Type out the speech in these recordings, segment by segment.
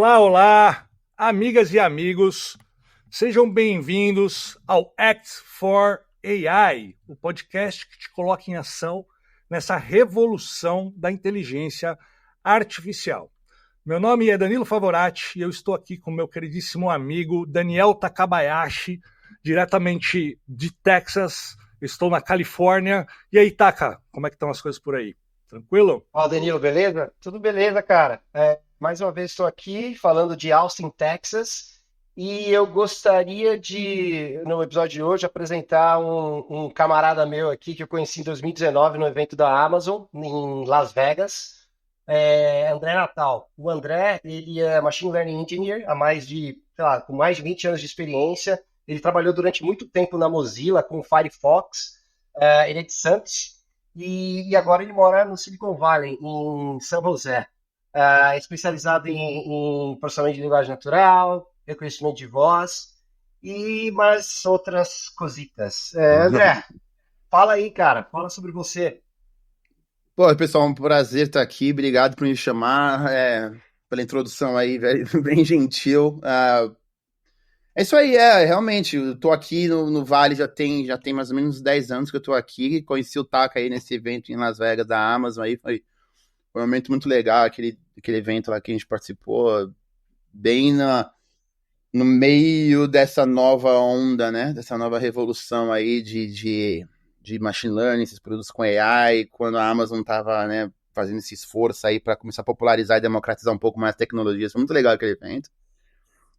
Olá, olá, amigas e amigos, sejam bem-vindos ao Act for AI, o podcast que te coloca em ação nessa revolução da inteligência artificial. Meu nome é Danilo Favorati e eu estou aqui com meu queridíssimo amigo Daniel Takabayashi, diretamente de Texas. Estou na Califórnia. E aí, Taka, como é que estão as coisas por aí? Tranquilo? Fala, Danilo, beleza? Tudo beleza, cara. Mais uma vez estou aqui falando de Austin, Texas, e eu gostaria de, no episódio de hoje, apresentar um camarada meu aqui que eu conheci em 2019 no evento da Amazon, em Las Vegas, André Natal. O André, ele é Machine Learning Engineer há mais de, sei lá, com mais de 20 anos de experiência. Ele trabalhou durante muito tempo na Mozilla com o Firefox. Ele é de Santos. E agora ele mora no Silicon Valley, em São José, especializado em processamento de linguagem natural, reconhecimento de voz e mais outras cositas. André, fala aí, cara, fala sobre você. Pô, pessoal, um prazer estar aqui. Obrigado por me chamar, pela introdução aí, velho, bem gentil. É isso aí, realmente, eu tô aqui no Vale já tem mais ou menos 10 anos que eu tô aqui. Conheci o Taka aí nesse evento em Las Vegas da Amazon aí, foi um momento muito legal, aquele evento lá que a gente participou, bem no meio dessa nova onda, né? Dessa nova revolução aí de machine learning, esses produtos com AI, quando a Amazon estava, né, fazendo esse esforço aí para começar a popularizar e democratizar um pouco mais as tecnologias. Foi muito legal aquele evento.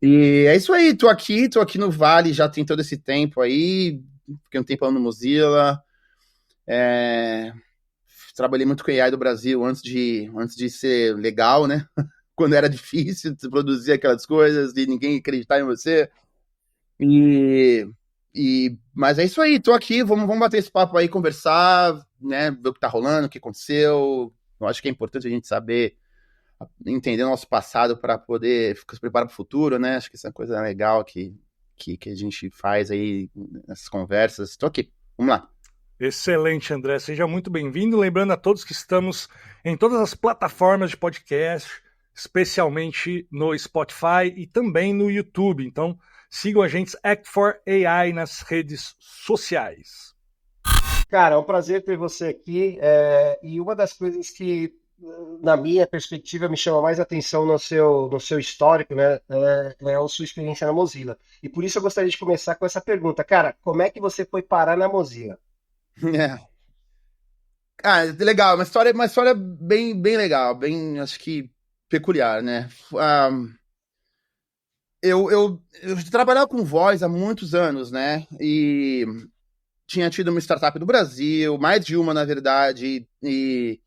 E é isso aí, tô aqui no Vale, já tem todo esse tempo aí, fiquei um tempão no Mozilla, trabalhei muito com AI do Brasil antes de ser legal, né? Quando era difícil de produzir aquelas coisas e ninguém acreditar em você. Mas é isso aí, tô aqui, vamos bater esse papo aí, conversar, né, ver o que tá rolando, o que aconteceu. Eu acho que é importante a gente saber, entender o nosso passado para poder se preparar para o futuro, né? Acho que essa é uma coisa legal que a gente faz aí nessas conversas. Tô aqui, vamos lá. Excelente, André. Seja muito bem-vindo. Lembrando a todos que estamos em todas as plataformas de podcast, especialmente no Spotify e também no YouTube. Então, sigam a gente, Act for AI, nas redes sociais. Cara, é um prazer ter você aqui. E uma das coisas que, na minha perspectiva, me chama mais atenção no seu histórico, né, é a sua experiência na Mozilla. E por isso eu gostaria de começar com essa pergunta. Cara, como é que você foi parar na Mozilla? É. Legal, uma história bem legal, bem, acho que peculiar, né? Eu trabalhava com voz há muitos anos, né? E tinha tido uma startup do Brasil, mais de uma, na verdade, e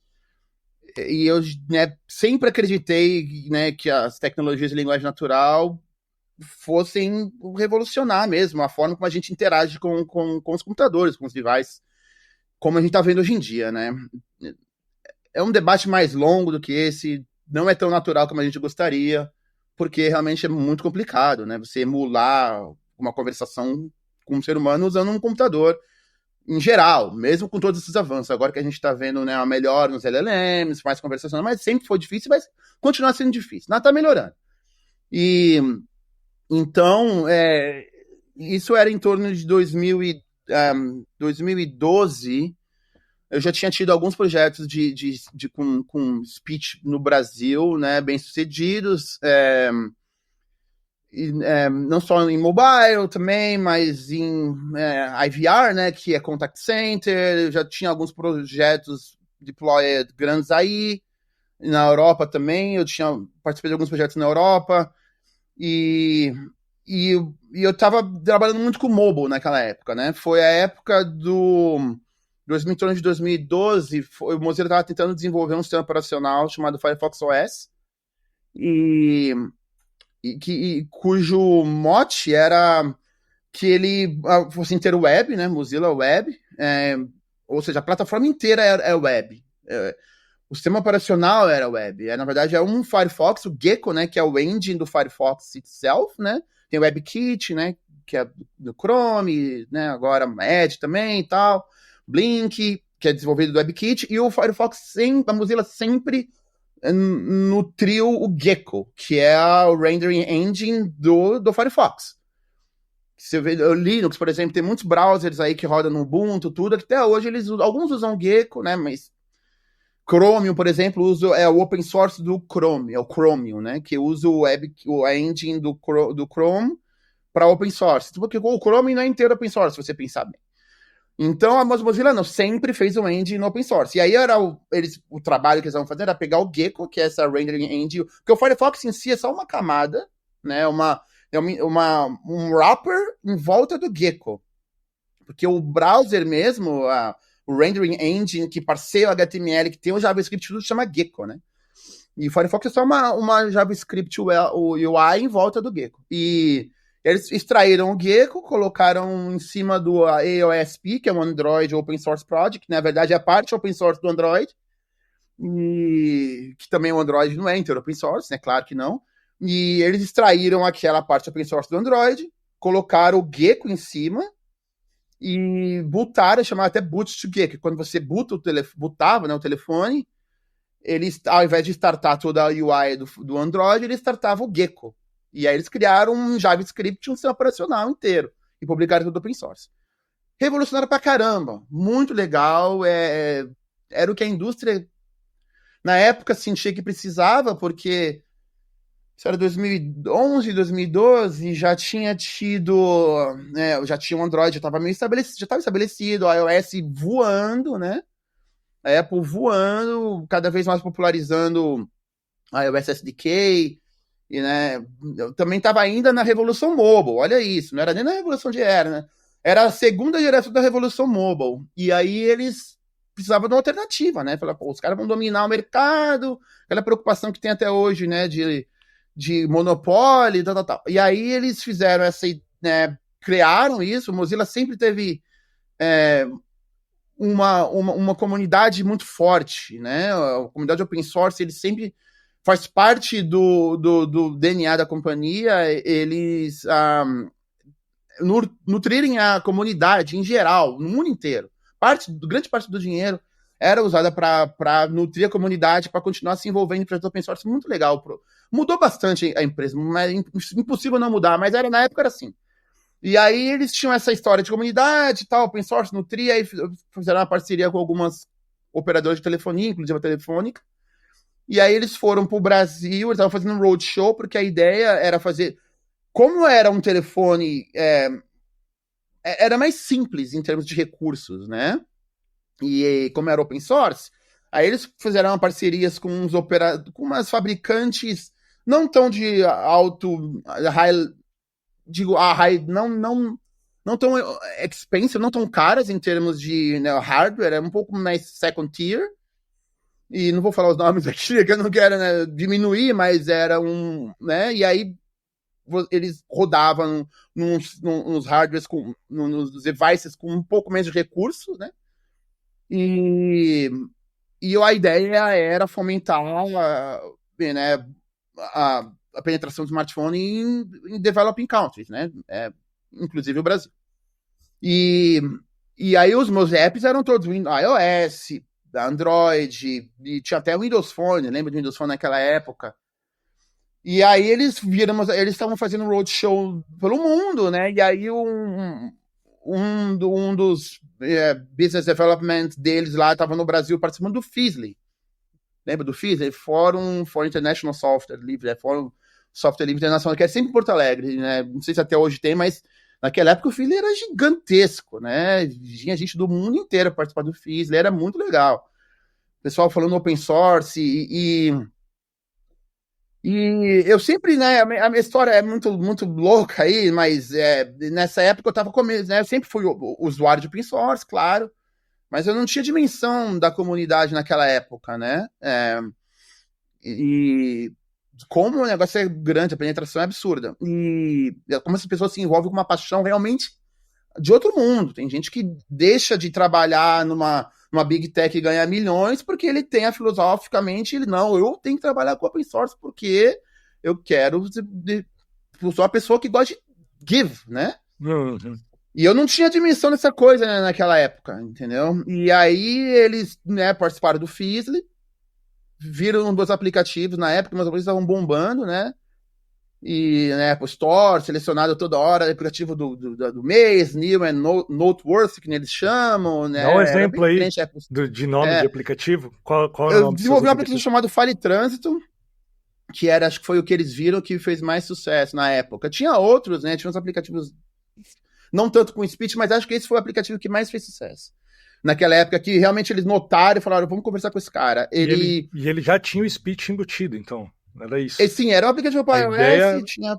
eu, né, sempre acreditei, né, que as tecnologias de linguagem natural fossem revolucionar mesmo a forma como a gente interage com os computadores, com os devices, como a gente está vendo hoje em dia, né? É um debate mais longo do que esse, não é tão natural como a gente gostaria, porque realmente é muito complicado, né? Você emular uma conversação com um ser humano usando um computador em geral, mesmo com todos esses avanços. Agora que a gente está vendo, né, a melhor nos LLMs, mais conversação, mas sempre foi difícil, mas continua sendo difícil. Nada está melhorando. E então, isso era em torno de 2012. Eu já tinha tido alguns projetos com speech no Brasil, né, bem sucedidos, não só em mobile também, mas em IVR, né, que é contact center. Eu já tinha alguns projetos deployed grandes aí, na Europa também. Participei de alguns projetos na Europa, e eu estava trabalhando muito com mobile naquela época, né? Foi a época em torno de 2012, o Mozilla estava tentando desenvolver um sistema operacional chamado Firefox OS, cujo mote era que ele fosse interweb, né? Mozilla Web, ou seja, a plataforma inteira é web. O sistema operacional era web. Na verdade, é um Firefox, o Gecko, né? Que é o engine do Firefox itself, né? Tem o WebKit, né? Que é do Chrome, né? Agora Edge também e tal. Blink, que é desenvolvido do WebKit. E o Firefox, a Mozilla sempre nutriu o Gecko, que é o rendering engine do Firefox. Você vê, o Linux, por exemplo, tem muitos browsers aí que rodam no Ubuntu, tudo, que até hoje alguns usam o Gecko, né, mas Chromium, por exemplo, é o open source do Chrome, é o Chromium, né, que usa a engine do Chrome para open source. Porque o Chrome não é inteiro open source, se você pensar bem. Então, a Mozilla não, sempre fez um engine no open source. E aí o trabalho que eles vão fazer era pegar o Gecko, que é essa rendering engine, porque o Firefox em si é só uma camada, né, um wrapper em volta do Gecko. Porque o browser mesmo, o rendering engine que parceia o HTML, que tem o JavaScript, tudo chama Gecko, né? E o Firefox é só uma JavaScript o UI em volta do Gecko. E eles extraíram o Gecko, colocaram em cima do AOSP, que é um Android Open Source Project, que na verdade é a parte open source do Android, e que também o Android não é inteiro open source, né? Claro que não. E eles extraíram aquela parte open source do Android, colocaram o Gecko em cima e bootaram, chamaram até boot to Gecko. Quando você bootava, né, o telefone, eles, ao invés de startar toda a UI do Android, eles startavam o Gecko. E aí eles criaram um JavaScript, um sistema operacional inteiro, e publicaram tudo open source. Revolucionário pra caramba, muito legal, era o que a indústria, na época, sentia que precisava, porque isso era 2011, 2012, já tinha tido, né, já tinha o Android, já estava meio estabelecido, já estava estabelecido, o iOS voando, né, a Apple voando, cada vez mais popularizando a iOS SDK, e, né, eu também estava ainda na revolução mobile, olha isso, não era nem na revolução de era, né, era a segunda geração da revolução mobile, e aí eles precisavam de uma alternativa, né, falaram, pô, os caras vão dominar o mercado, aquela preocupação que tem até hoje, né, de monopólio, tal. E aí eles fizeram né, criaram isso, o Mozilla sempre teve uma comunidade muito forte, né, a comunidade open source, ele sempre faz parte do DNA da companhia, eles nutrirem a comunidade em geral, no mundo inteiro. Grande parte do dinheiro era usada para nutrir a comunidade, para continuar se envolvendo em projetos open source. Muito legal. Mudou bastante a empresa, mas impossível não mudar, mas na época era assim. E aí eles tinham essa história de comunidade e tal, open source, nutria, aí fizeram uma parceria com algumas operadoras de telefonia, inclusive a Telefônica. E aí eles foram para o Brasil, eles estavam fazendo um roadshow, porque a ideia era fazer... Como era um telefone... era mais simples em termos de recursos, né? E como era open source, aí eles fizeram parcerias com com umas fabricantes não tão de alto não tão expensive, não tão caras em termos de, né, hardware, é um pouco mais second tier. E não vou falar os nomes aqui, que eu não quero, né, diminuir, mas era né, e aí eles rodavam nos hardwares, nos devices com um pouco menos de recursos, né? E a ideia era fomentar né, a penetração do smartphone em developing countries, né? Inclusive o Brasil. E aí os meus apps eram todos iOS, Android, e tinha até o Windows Phone, lembra do Windows Phone naquela época? E aí eles estavam fazendo um roadshow pelo mundo, né? E aí um dos business development deles lá estava no Brasil participando do FISLI. Lembra do FISLI? Fórum for International Software Livre, Fórum Software Livre Internacional, que é sempre em Porto Alegre, né? Não sei se até hoje tem, mas naquela época o FISLI era gigantesco, né? Tinha gente do mundo inteiro participar do FISLI, era muito legal. O pessoal falando open source e eu sempre, né, a minha história é muito, muito louca aí, mas nessa época eu tava né, eu sempre fui usuário de open source, claro, mas eu não tinha dimensão da comunidade naquela época, né, e como o negócio é grande, a penetração é absurda, e como essas pessoas se envolvem com uma paixão realmente de outro mundo. Tem gente que deixa de trabalhar numa Big Tech e ganhar milhões porque ele tem filosoficamente, eu tenho que trabalhar com open source porque eu quero sou uma pessoa que gosta de give, né? Uhum. E eu não tinha dimensão dessa coisa, né, naquela época, entendeu? E aí eles, né, participaram do FISLI viram dois aplicativos na época, mas eles estavam bombando, né? E, né, Apple Store, selecionado toda hora, aplicativo do mês, New and Noteworthy, que eles chamam, né? Dá um Era exemplo bem aí diferente, Apple. de nome de aplicativo. Qual é o Eu nome dos seus desenvolvi um aplicativo aplicativos? chamado Fale Trânsito, que era, acho que foi o que eles viram que fez mais sucesso na época. Tinha outros, né? Tinha uns aplicativos, não tanto com speech, mas acho que esse foi o aplicativo que mais fez sucesso. Naquela época que realmente eles notaram e falaram, vamos conversar com esse cara. E ele já tinha o speech embutido, então. Era isso. Sim, era um aplicativo para iOS, ideia... tinha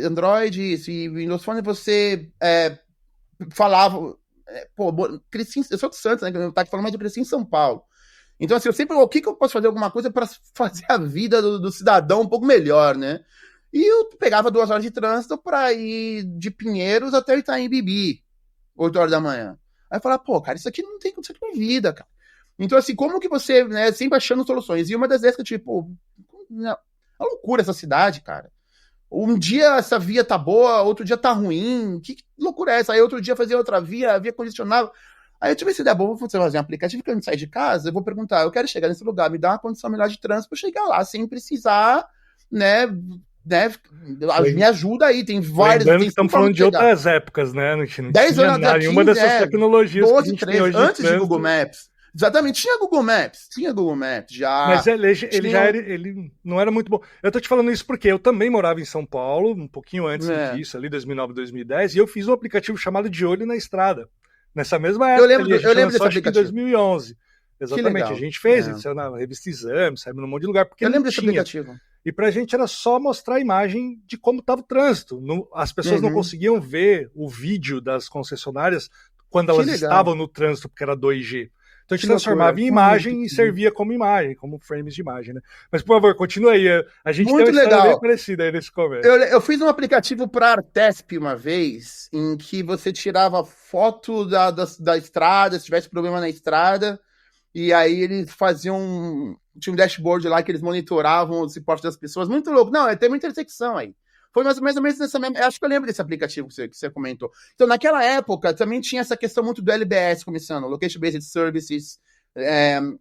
Android, e Windows Phone você falava... cresci, eu sou de Santos, né? Eu tava falando, mas eu cresci em São Paulo. Então, assim, eu sempre, o que eu posso fazer alguma coisa para fazer a vida do cidadão um pouco melhor, né? E eu pegava 2 horas de trânsito para ir de Pinheiros até Itaim Bibi, 8 horas da manhã. Aí eu falava, pô, cara, isso aqui não tem condição de vida, cara. Então, assim, como que você, né, sempre achando soluções? E uma das vezes que eu, tipo, é uma loucura essa cidade, cara. Um dia essa via tá boa, outro dia tá ruim. Que loucura é essa? Aí outro dia fazia outra via, a via condicionava. Aí eu tive essa ideia, bom, vou fazer um aplicativo que eu não sair de casa, eu vou perguntar, eu quero chegar nesse lugar, me dá uma condição melhor de trânsito pra chegar lá, sem precisar, né, me ajuda aí, tem vários... Lembrando que estamos falando de outras épocas, né? Não 10 anos nada, nenhuma dessas tecnologias 12, que a gente 13, tem hoje antes de Google Maps. Exatamente, tinha Google Maps já. Mas ele não era muito bom. Eu tô te falando isso porque eu também morava em São Paulo, um pouquinho antes disso, ali 2009, 2010, e eu fiz um aplicativo chamado De Olho na Estrada. Nessa mesma época, eu lembro desse aplicativo. Em 2011. Exatamente, a gente fez, saiu na revista Exame, saiu num monte de lugar, porque eu não lembro desse tinha. aplicativo. E pra gente era só mostrar a imagem de como estava o trânsito. As pessoas não conseguiam ver o vídeo das concessionárias quando elas estavam no trânsito, porque era 2G. Então a gente transformava em imagem e servia como imagem, como frames de imagem, né? Mas, por favor, continua aí. A gente muito tem uma história bem parecida aí nesse começo. Eu fiz um aplicativo para Artesp uma vez, em que você tirava foto da estrada, se tivesse problema na estrada, e aí eles faziam... Tinha um dashboard lá que eles monitoravam os reportes das pessoas. Muito louco. Não, tem uma intersecção aí. Foi mais ou menos nessa mesma... Acho que eu lembro desse aplicativo que você comentou. Então, naquela época, também tinha essa questão muito do LBS começando, Location Based Services,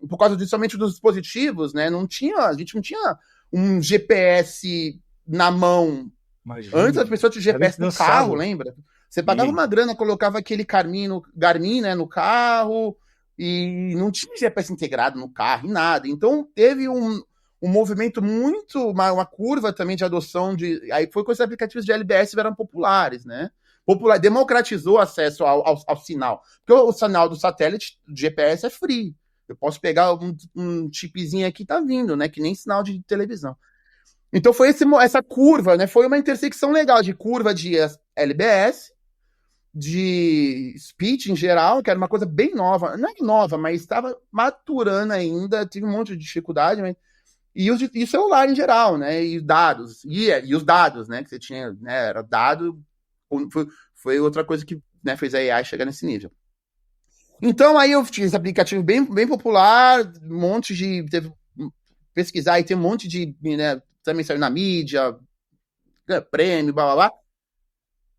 por causa somente dos dispositivos, né? A gente não tinha um GPS na mão. Imagina, antes as pessoas tinham GPS no carro, lembra? Você pagava uma grana, colocava aquele Garmin, né, no carro, e não tinha GPS integrado no carro, nada. Então, teve um movimento muito, uma curva também de adoção aí foi quando os aplicativos de LBS eram populares, né? Democratizou o acesso ao sinal. Porque o sinal do satélite, do GPS, é free. Eu posso pegar um chipzinho aqui, tá vindo, né? Que nem sinal de televisão. Então foi essa curva, né? Foi uma intersecção legal de curva de LBS, de speech em geral, que era uma coisa bem nova. Não é nova, mas estava maturando ainda, tive um monte de dificuldade, mas... E o celular em geral, né? E dados. E os dados, né? Que você tinha, né? Era dado. Foi outra coisa que, né, fez a AI chegar nesse nível. Então, aí eu tinha esse aplicativo bem, bem popular, um monte de... pesquisar e tem um monte de... Né, também saiu na mídia, prêmio, blá, blá, blá.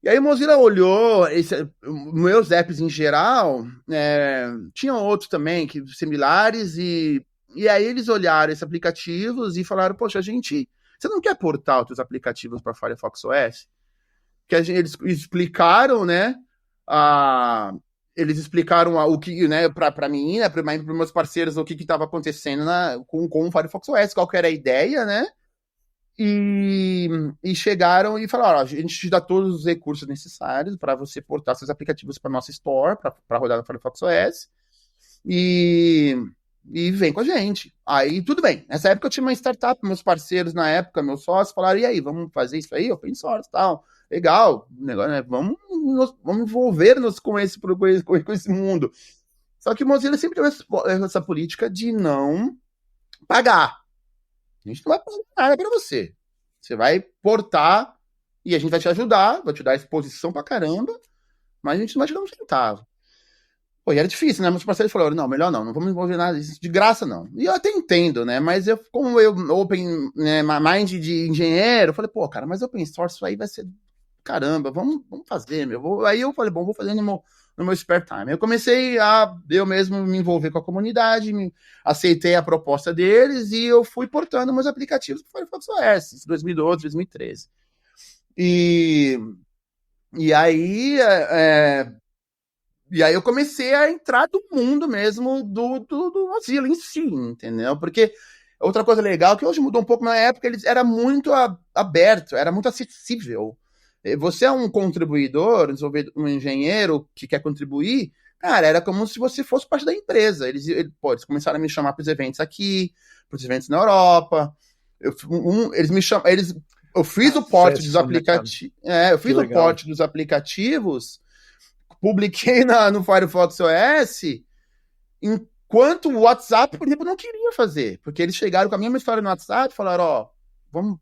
E aí o Mozilla olhou, meus apps em geral, tinham outros também, similares, e aí eles olharam esses aplicativos e falaram, poxa, você não quer portar outros aplicativos para Firefox OS? Que eles explicaram, né, eles explicaram o que, né, para mim, né, para meus parceiros, o que estava acontecendo com o Firefox OS, qual que era a ideia, né, e chegaram e falaram, a gente te dá todos os recursos necessários para você portar seus aplicativos para nossa store, para rodar no Firefox OS, e vem com a gente. Aí, tudo bem. Nessa época eu tinha uma startup, meus parceiros na época, meus sócios, falaram, e aí, vamos fazer isso aí? Open source e tal. Legal, negócio, né? Vamos envolver-nos com esse mundo. Só que o Mozilla sempre teve essa política de não pagar. A gente não vai pagar nada para você. Você vai portar e a gente vai te ajudar, vai te dar exposição pra caramba, mas a gente não vai te dar um centavo. Pô, e era difícil, né? Meus parceiros falaram, não, melhor não vamos envolver nada disso de graça, não. E eu até entendo, né? Mas como eu open, né, mind de engenheiro, eu falei, pô, cara, mas open source aí vai ser, caramba, vamos fazer, meu. Aí eu falei, bom, vou fazer no no meu spare time. Eu comecei a eu mesmo me envolver com a comunidade, aceitei a proposta deles e eu fui portando meus aplicativos para o Firefox OS, 2012, 2013. E aí, e aí eu comecei a entrar do mundo mesmo do Mozilla em si, entendeu? Porque outra coisa legal que hoje mudou um pouco, na época ele era muito aberto, era muito acessível. Você é um contribuidor, um engenheiro que quer contribuir, cara, era como se você fosse parte da empresa. Eles começaram a me chamar para os eventos aqui, para os eventos na Europa. Eu fiz o porte dos aplicativos. Eu fiz o porte dos aplicativos, publiquei no Firefox OS, enquanto o WhatsApp, por exemplo, não queria fazer. Porque eles chegaram com a mesma história no WhatsApp e falaram,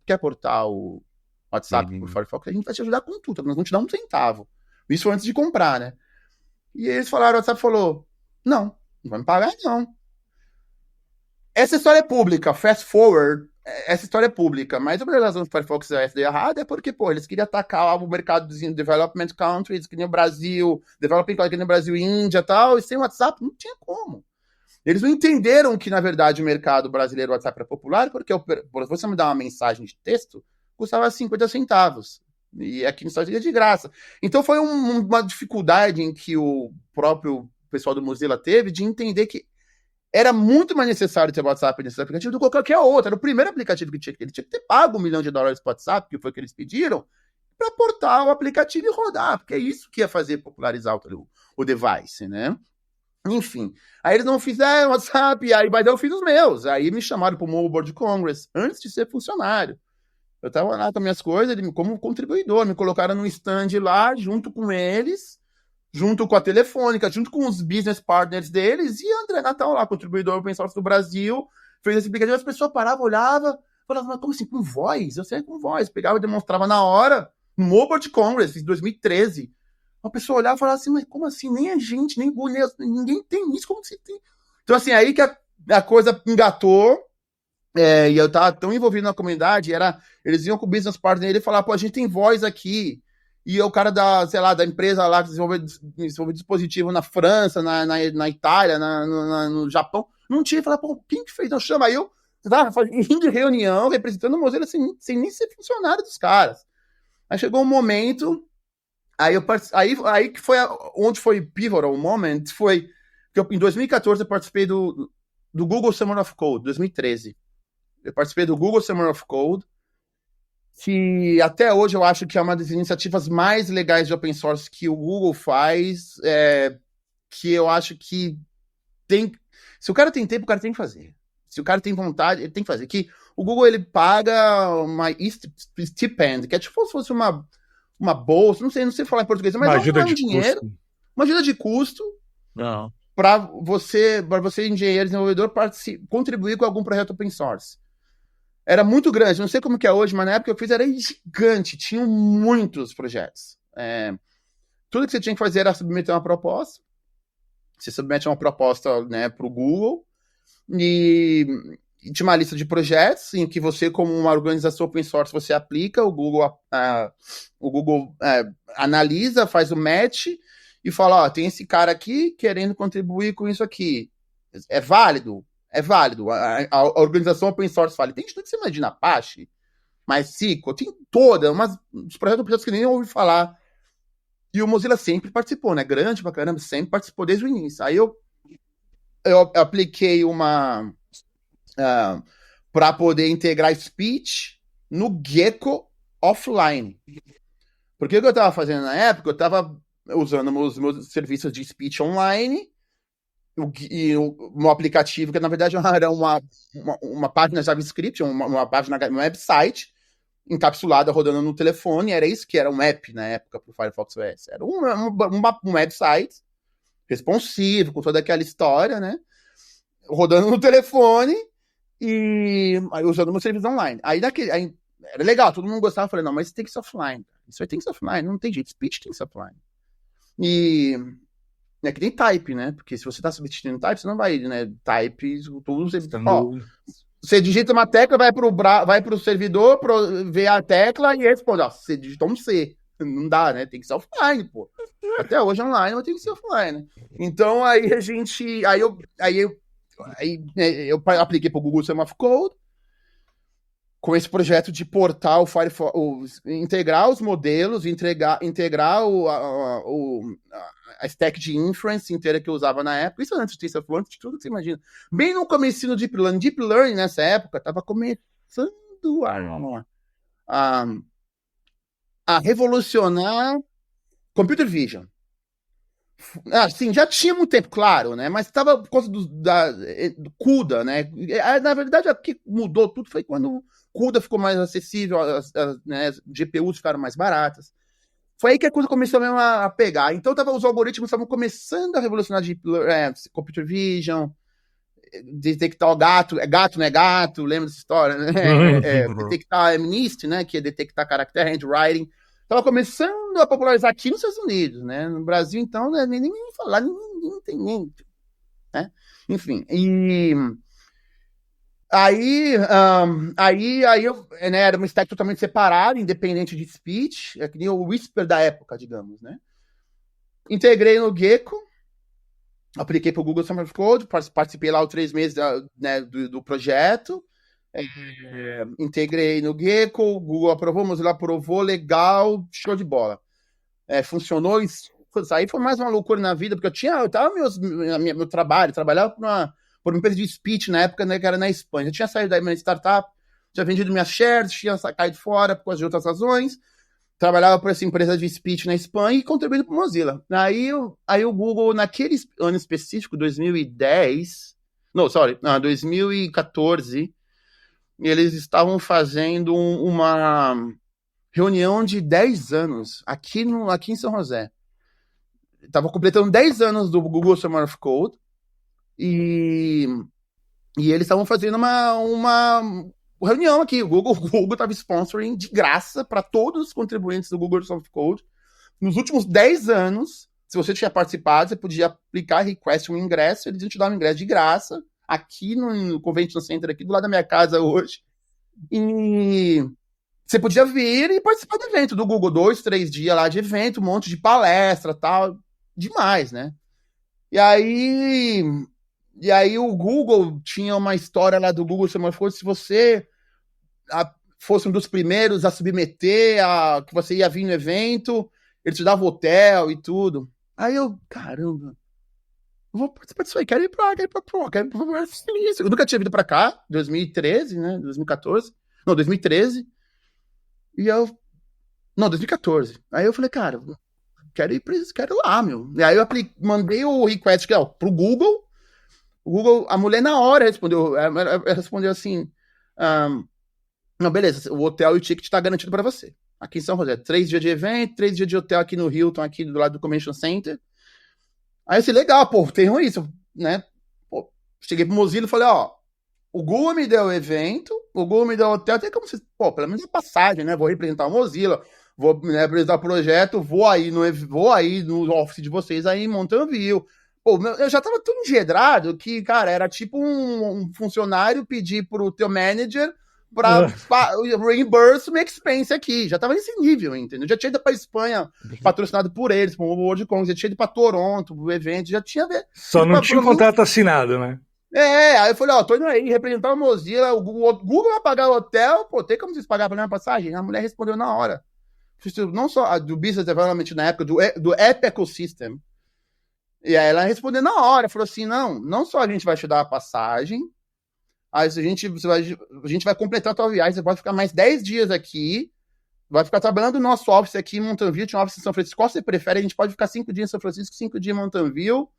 quer portar o WhatsApp pro Firefox? A gente vai te ajudar com tudo, nós vamos te dar um centavo. Isso antes de comprar, né? E eles falaram, o WhatsApp falou, não vai me pagar, não. Essa história é pública, fast forward, essa história é pública, mas a primeira razão do Firefox OS deu errado é porque, eles queriam atacar o mercado dos development countries, que nem o Brasil, developing countries, que nem o Brasil e Índia e tal, e sem WhatsApp não tinha como. Eles não entenderam que, na verdade, o mercado brasileiro o WhatsApp é popular, porque você me dá uma mensagem de texto, custava 50 centavos. E aqui nos Estados Unidos é de graça. Então foi uma dificuldade em que o próprio pessoal do Mozilla teve de entender que era muito mais necessário ter WhatsApp nesse aplicativo do que qualquer outro. Era o primeiro aplicativo que ele tinha que ter pago $1 milhão para o WhatsApp, que foi o que eles pediram, para portar o aplicativo e rodar, porque é isso que ia fazer popularizar o device, né? Enfim, aí eles não fizeram WhatsApp, mas eu fiz os meus. Aí me chamaram para o Mobile World Congress, antes de ser funcionário. Eu estava lá com minhas coisas, como contribuidor, me colocaram no stand lá, junto com eles, junto com a Telefônica, junto com os business partners deles, e André Natal lá, contribuidor open source do Brasil, fez esse aplicativo, as pessoas paravam, olhavam, falavam, mas como assim, com voz? Eu sei com voz, pegava e demonstrava na hora, no Mobile World Congress, em 2013. A pessoa olhava e falava assim, mas como assim? Nem a gente, nem ninguém tem isso, como você tem? Então, assim, aí que a coisa engatou, e eu tava tão envolvido na comunidade, eles iam com o business partner e ele falava, a gente tem voz aqui, e o cara da empresa lá que desenvolveu dispositivo na França, na Itália, no Japão, não tinha, falava, quem que fez? Não, chama aí, eu tava indo de reunião, representando o Mozilla sem nem ser funcionário dos caras. Aí chegou um momento, aí que foi onde foi pivotal moment, foi que em 2014 eu participei do Google Summer of Code, 2013. Eu participei do Google Summer of Code, que até hoje eu acho que é uma das iniciativas mais legais de open source que o Google faz, que eu acho que se o cara tem tempo, o cara tem que fazer. Se o cara tem vontade, ele tem que fazer. Que o Google, ele paga uma stipend, que é tipo se fosse uma bolsa, não sei falar em português, mas uma ajuda de dinheiro, custo. Uma ajuda de custo para você, engenheiro, desenvolvedor, contribuir com algum projeto open source. Era muito grande, não sei como que é hoje, mas na época que eu fiz era gigante, tinham muitos projetos. Tudo que você tinha que fazer era submeter uma proposta. Você submete uma proposta, né, para o Google e tinha uma lista de projetos em que você, como uma organização open source, você aplica, o Google analisa, faz o match e fala, tem esse cara aqui querendo contribuir com isso aqui. É válido? É válido. A organização open source fala, tem tudo que você imagina, Apache, MySQL, tem os projetos que nem eu ouvi falar. E o Mozilla sempre participou, né? Grande pra caramba, sempre participou desde o início. Aí eu apliquei para poder integrar speech no Gecko offline. Porque o que eu estava fazendo na época, eu estava usando os meus serviços de speech online e o meu aplicativo, que na verdade era uma página JavaScript, uma página, um website encapsulada rodando no telefone, era isso que era um app na época para o Firefox OS. Era um website responsivo, com toda aquela história, né? Rodando no telefone e usando meu serviço online. Aí era legal, todo mundo gostava, eu falei, não, mas tem que ser offline. Isso aí tem que ser offline, não tem jeito, speech tem que ser offline. E é que nem type, né? Porque se você tá substituindo type, você não vai, né? Type, tudo você digita uma tecla, vai pro servidor, ver a tecla e responde, você digitou um C. Não dá, né? Tem que ser offline, pô. Até hoje é online, mas tem que ser offline. Então, aí a gente... Aí eu apliquei pro Google Summer of Code, com esse projeto de portar o Firefox, integrar os modelos, integrar a stack de inference inteira que eu usava na época. Isso antes de TensorFlow, antes de tudo que você imagina. Bem no começo do Deep Learning. Deep Learning, nessa época, estava começando a revolucionar Computer Vision. Sim, já tinha muito tempo, claro, né? Mas estava por causa do CUDA, né? Na verdade, o que mudou tudo foi quando o CUDA ficou mais acessível, né, as GPUs ficaram mais baratas. Foi aí que a coisa começou mesmo a pegar. Então, os algoritmos estavam começando a revolucionar Computer Vision, detectar o gato. Gato não é gato, lembra dessa história, né? Detectar MNIST, né? Que é detectar caractere, handwriting. Estava começando a popularizar aqui nos Estados Unidos, né? No Brasil, então, né, nem falar, nem tem nem, né? Enfim, e aí eu, né, era uma stack totalmente separada, independente de speech, é que nem o Whisper da época, digamos, né? Integrei no Gecko, apliquei para o Google Summer of Code, participei lá os 3 meses né, do projeto. Integrei no Gecko, o Google aprovou, Mozilla aprovou, legal, show de bola. Funcionou, isso aí foi mais uma loucura na vida, porque eu tava meu trabalho, trabalhava por uma empresa de speech na época, né, que era na Espanha. Eu tinha saído da minha startup, tinha vendido minhas shares, tinha caído fora por causa de outras razões, trabalhava por essa empresa de speech na Espanha e contribuindo para o Mozilla. Aí o Google, naquele ano específico, 2014, eles estavam fazendo uma reunião de 10 anos aqui em São José. Estava completando 10 anos do Google Summer of Code e eles estavam fazendo uma reunião aqui. O Google estava sponsoring de graça para todos os contribuintes do Google Summer of Code. Nos últimos 10 anos, se você tinha participado, você podia aplicar, request um ingresso, eles iam te dar um ingresso de graça aqui no Convention Center, aqui do lado da minha casa hoje. E você podia vir e participar do evento do Google, 2, 3 dias lá de evento, um monte de palestra, tal, demais, né? E aí o Google tinha uma história lá do Google Summer of Code, se você fosse um dos primeiros a submeter, que você ia vir no evento, ele te dava hotel e tudo. Aí eu, caramba, eu vou participar disso aí, quero ir pra isso. Eu nunca tinha vindo pra cá, 2013, né, 2014, não, 2013, e eu, não, 2014. Aí eu falei, cara, quero ir pra isso, quero ir lá, meu. E aí eu mandei o request pro Google, o Google, a mulher na hora respondeu, ela respondeu assim, não, beleza, o hotel e o ticket tá garantido pra você. Aqui em São José, 3 dias de evento, 3 dias de hotel aqui no Hilton, aqui do lado do Convention Center. Aí eu disse, legal, pô, tem isso, né? Pô, cheguei pro Mozilla e falei, ó, o Google me deu o evento, o Google me deu o hotel, tem como vocês, pô, pelo menos a passagem, né? Vou representar o Mozilla, vou, né, apresentar o projeto, vou aí no office de vocês aí em Mountain View. Pô, eu já tava tão engedrado que, cara, era tipo um funcionário pedir pro teu manager pra reimburse uma expense aqui. Já tava nesse nível, entendeu? Já tinha ido pra Espanha, patrocinado por eles, por World Congress, já tinha ido pra Toronto, pro evento, já tinha... Só não tinha um contrato assinado, né? Aí eu falei, ó, tô indo aí representar o Mozilla, o Google vai pagar o hotel, pô, tem como vocês pagar pra minha passagem? A mulher respondeu na hora. Não só do Business Development na época, do App Ecosystem. E aí ela respondeu na hora, falou assim, não só a gente vai te dar a passagem, a gente vai completar a tua viagem, você pode ficar mais 10 dias aqui, vai ficar trabalhando no nosso office aqui em Mountain View, tinha um office em São Francisco, qual você prefere? A gente pode ficar 5 dias em São Francisco, 5 dias em Mountain View,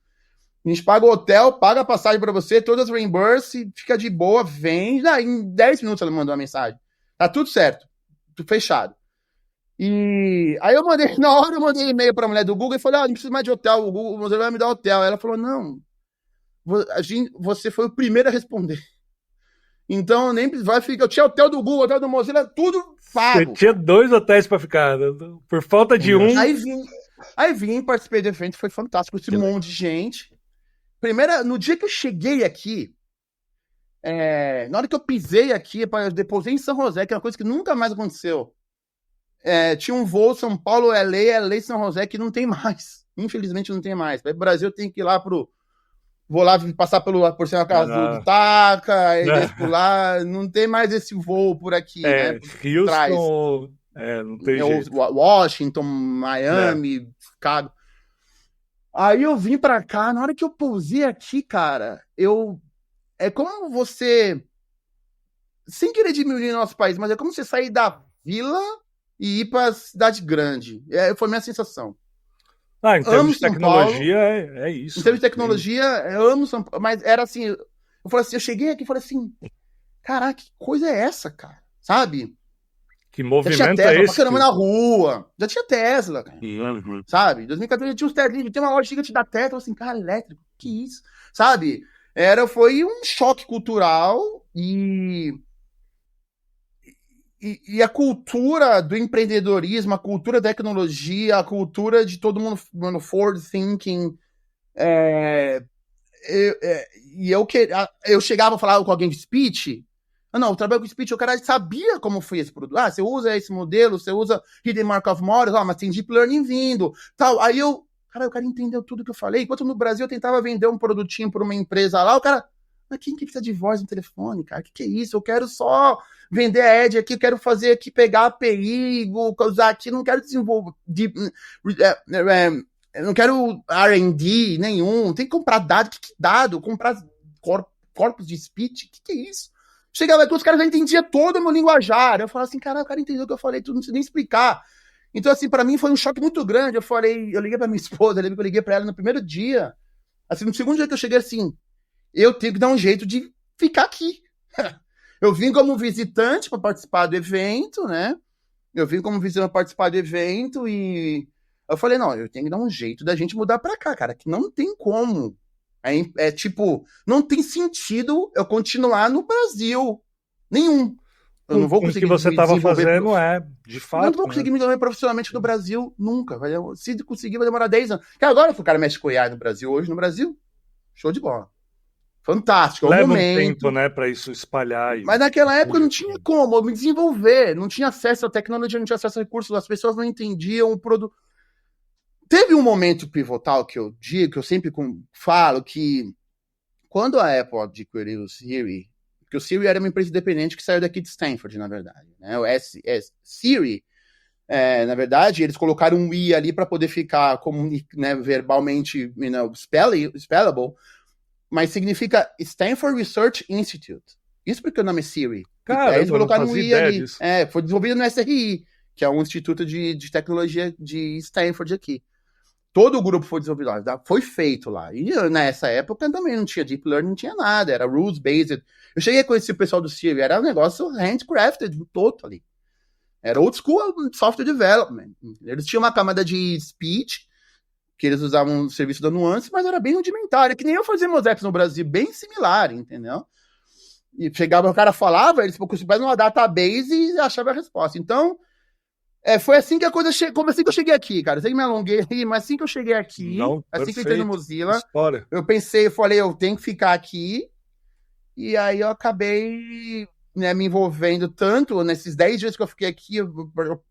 a gente paga o hotel, paga a passagem pra você, todas as reimburse, fica de boa, vem, em 10 minutos ela mandou uma mensagem, tá tudo certo, tudo fechado. E aí na hora eu mandei e-mail pra mulher do Google e falei, não precisa mais de hotel, o Mozilla vai me dar hotel. Aí ela falou, não, você foi o primeiro a responder. Então nem vai ficar. Eu tinha hotel do Google, hotel do Mozilla, tudo pago. Você tinha 2 hotéis pra ficar, por falta de um. Aí vim, participei do evento, foi fantástico, esse monte de gente. No dia que eu cheguei aqui, na hora que eu pisei aqui, eu deposei em São José, que é uma coisa que nunca mais aconteceu. tinha um voo São Paulo, LA, São José, que não tem mais. Infelizmente não tem mais. Para o Brasil tem que ir lá vou lá passar por cima da casa do Taca, aí desço por lá. Não tem mais esse voo por aqui, né? Houston, não tem jeito. Washington, Miami, Chicago. Aí eu vim pra cá, na hora que eu pousei aqui, cara, é como você, sem querer diminuir nosso país, mas é como você sair da vila e ir pra cidade grande. Foi a minha sensação. Em termos de tecnologia, é isso. Em termos de tecnologia, eu amo São Paulo, mas era assim, eu falei assim, eu cheguei aqui e falei assim, caraca, que coisa é essa, cara? Sabe? Que movimento já tinha Tesla, é esse? Pra caramba na rua. Já tinha Tesla, cara. Sabe? Em 2014 já tinha uns Tesla, tem uma loja gigante da Tesla, eu falei assim, cara, elétrico, que isso? Sabe? Foi um choque cultural e a cultura do empreendedorismo, a cultura da tecnologia, a cultura de todo mundo forward thinking. Eu chegava a falar com alguém de speech. Não, eu trabalho com speech, o cara sabia como foi esse produto. Você usa esse modelo, você usa Hidden Markov Models, mas tem Deep Learning vindo, tal. Aí o cara entendeu tudo que eu falei. Enquanto no Brasil eu tentava vender um produtinho para uma empresa lá, o cara, mas quem que precisa de voz no telefone, cara? Que é isso? Eu quero só vender a Edge aqui, eu quero fazer aqui, pegar a API, usar aqui, não quero desenvolver, eu não quero R&D nenhum, tem que comprar dado, que dado? Comprar corpos de speech, que é isso? Chegava aqui, os caras já entendiam todo o meu linguajar. Eu falava assim, cara, o cara entendeu o que eu falei, tudo, não precisa nem explicar. Então, assim, pra mim foi um choque muito grande. Eu liguei pra minha esposa, eu liguei pra ela no primeiro dia. Assim, no segundo dia que eu cheguei, assim, eu tenho que dar um jeito de ficar aqui. Eu vim como visitante pra participar do evento, né? Eu vim como visitante pra participar do evento e eu falei, não, eu tenho que dar um jeito da gente mudar pra cá, cara, que não tem como. Tipo, não tem sentido eu continuar no Brasil. Nenhum. Eu não vou conseguir. O que você estava fazendo de fato. Eu não vou conseguir me desenvolver profissionalmente no Brasil nunca. Se conseguir, vai demorar 10 anos. Porque agora que o cara mexe com AI no Brasil, hoje no Brasil, show de bola. Fantástico. Leva um tempo, né, para isso espalhar. Mas naquela época não tinha como eu me desenvolver. Não tinha acesso à tecnologia, não tinha acesso a recursos. As pessoas não entendiam o produto. Teve um momento pivotal que eu digo, que eu sempre falo, que quando a Apple adquiriu o Siri, porque o Siri era uma empresa independente que saiu daqui de Stanford, na verdade. Né? O Siri, na verdade, eles colocaram um I ali para poder ficar né, verbalmente spellable, mas significa Stanford Research Institute. Isso porque o nome é Siri. Caramba, eles colocaram um I ali. Disso. Foi desenvolvido no SRI, que é um instituto de tecnologia de Stanford aqui. Todo o grupo foi desenvolvido lá, foi feito lá. E nessa época também não tinha Deep Learning, não tinha nada, era rules-based. Eu cheguei a conhecer o pessoal do Siri, era um negócio handcrafted, todo ali. Era old school software development. Eles tinham uma camada de speech, que eles usavam o serviço da Nuance, mas era bem rudimentar. É que nem eu fazia meus apps no Brasil, bem similar, entendeu? E chegava, o cara falava, eles conseguiam uma database e achava a resposta. Então, foi assim que a coisa chegou. Assim que eu cheguei aqui, cara. Eu sei que me alonguei aí, mas assim que eu cheguei aqui, assim que eu entrei no Mozilla, eu pensei, eu falei, eu tenho que ficar aqui. E aí eu acabei, né, me envolvendo tanto nesses 10 dias que eu fiquei aqui,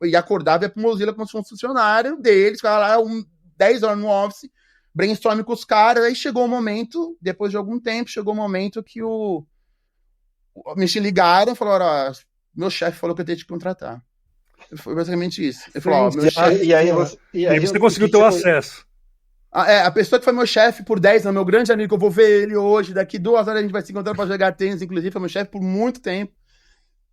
e acordava e ia pro Mozilla como se fosse um funcionário deles, ficava lá 10 horas no office, brainstorming com os caras. Aí chegou o momento, depois de algum tempo, chegou o momento que me ligaram e falaram, ó, meu chefe falou que eu tenho que te contratar. Foi basicamente isso. Ele falou, meu chefe... E aí você conseguiu ter o acesso. A pessoa que foi meu chefe por 10 anos, meu grande amigo, que eu vou ver ele hoje, daqui 2 horas a gente vai se encontrar para jogar tênis, inclusive, foi meu chefe por muito tempo.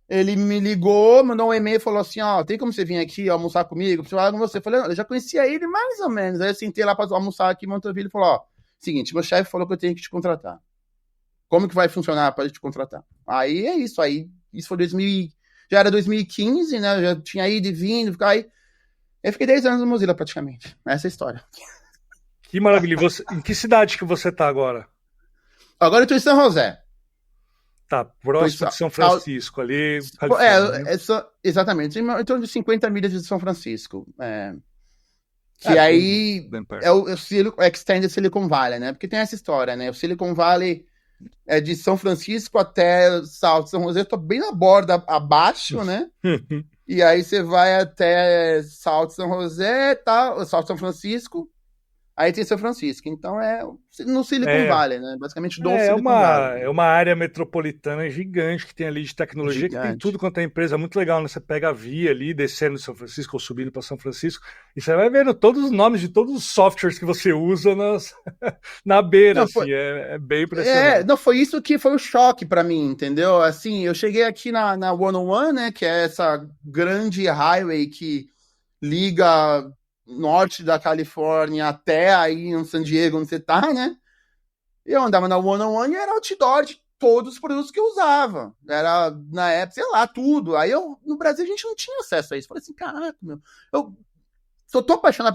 Ele me ligou, mandou um e-mail e falou assim, ó, tem como você vir aqui almoçar comigo? Preciso falar com você. Eu falei, não, eu já conhecia ele mais ou menos. Aí eu sentei lá para almoçar aqui em Montevideo e falou, ó, seguinte, meu chefe falou que eu tenho que te contratar. Como que vai funcionar para te contratar? Aí é isso, isso foi já era 2015, né, eu já tinha ido e vindo, eu fiquei 10 anos no Mozilla praticamente, essa é a história. Que maravilha. Em que cidade que você tá agora? Agora eu tô em São José. Tá, próximo de São Francisco, ali. Exatamente, em torno de 50 milhas de São Francisco. Que aí é o Extended Silicon Valley, né? Porque tem essa história, né? O Silicon Valley é de São Francisco até São José, tô bem na borda abaixo, né? E aí você vai até Salto São José, tá, Salto São Francisco, aí tem São Francisco. Então é no Silicon É, Valley, né? Basicamente do É é Silicon Valley. uma, é uma área metropolitana gigante que tem ali de tecnologia, que tem Gigante. tudo quanto é empresa muito legal, né? Você pega a via ali, descendo de São Francisco ou subindo para São Francisco, e você vai vendo todos os nomes de todos os softwares que você usa na beira, Não, foi, assim, é bem impressionante. não, foi isso que foi o choque para mim, entendeu? Assim, eu cheguei aqui na 101, né, que é essa grande highway que liga norte da Califórnia até aí em San Diego, onde você tá, né? Eu andava na 101 e era outdoor de todos os produtos que eu usava. Era, na época, sei lá, tudo. Aí no Brasil a gente não tinha acesso a isso. Falei assim, caraca, meu, eu só tô apaixonado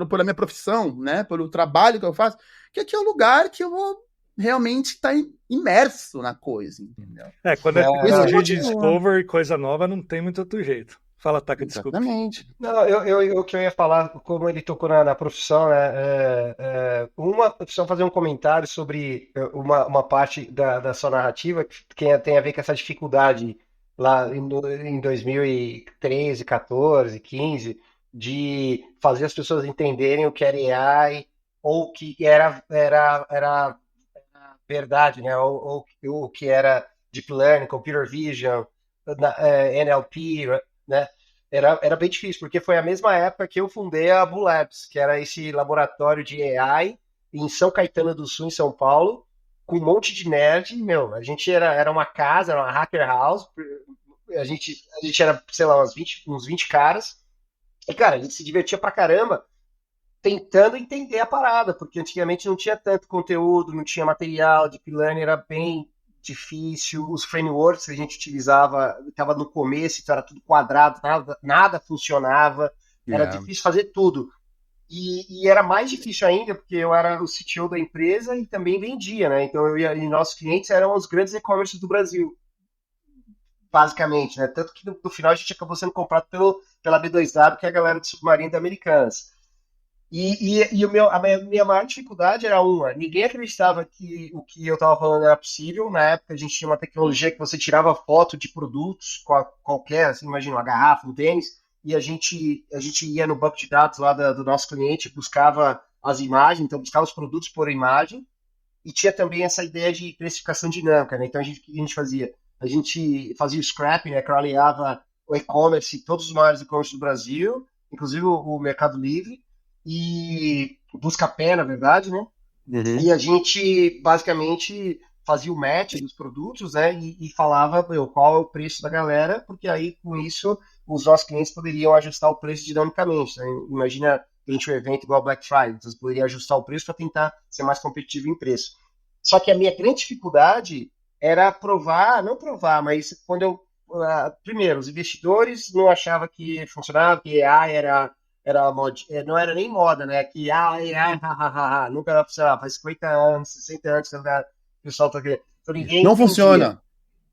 pela minha profissão, né? Pelo trabalho que eu faço, que aqui é o lugar que eu vou realmente estar imerso na coisa, entendeu? Quando é Isso tecnologia de continua. discovery, coisa nova, não tem muito outro jeito. Fala, Taka, desculpe. Exatamente. Não, o que eu ia falar, como ele tocou na profissão, né? Só fazer um comentário sobre uma parte da sua narrativa que tem a ver com essa dificuldade lá em 2013, 14, 15, de fazer as pessoas entenderem o que era AI ou o que era verdade, né? Ou o que era Deep Learning, Computer Vision, NLP, né? Era bem difícil, porque foi a mesma época que eu fundei a Bull Labs, que era esse laboratório de AI em São Caetano do Sul, em São Paulo, com um monte de nerd. Meu, a gente era uma casa, era uma hacker house, a gente era, sei lá, uns 20 caras, e, cara, a gente se divertia pra caramba tentando entender a parada, porque antigamente não tinha tanto conteúdo, não tinha material, Deep Learning era bem difícil, os frameworks que a gente utilizava estava no começo, então era tudo quadrado, nada funcionava, era difícil fazer tudo. E era mais difícil ainda, porque eu era o CTO da empresa e também vendia, né? Então e nossos clientes eram os grandes e-commerce do Brasil, basicamente, né? Tanto que no final a gente acabou sendo comprado pela B2W, que é a galera do Submarino da Americanas. A minha maior dificuldade era ninguém acreditava que o que eu estava falando era possível. Na época a gente tinha uma tecnologia que você tirava foto de produtos qualquer, assim, imagina uma garrafa, um tênis, e a gente ia no banco de dados lá do nosso cliente, buscava as imagens, então buscava os produtos por imagem, e tinha também essa ideia de precificação dinâmica, né? Então o que a gente fazia? A gente fazia o scrapping, né? Crawleava o e-commerce, todos os maiores e-commerce do Brasil, inclusive o Mercado Livre, e Buscapé, na verdade, né? Uhum. E a gente basicamente fazia o match dos produtos, né? E falava qual é o preço da galera, porque aí com isso os nossos clientes poderiam ajustar o preço dinamicamente, né? Imagina durante um evento igual Black Friday, você poderia ajustar o preço para tentar ser mais competitivo em preço. Só que a minha grande dificuldade era não provar, mas quando primeiro, os investidores não achavam que funcionava, que AI não era nem moda, né? Que nunca funcionava, faz 50 anos, 60 anos que o pessoal tá aqui. Então ninguém Não entendia. funciona.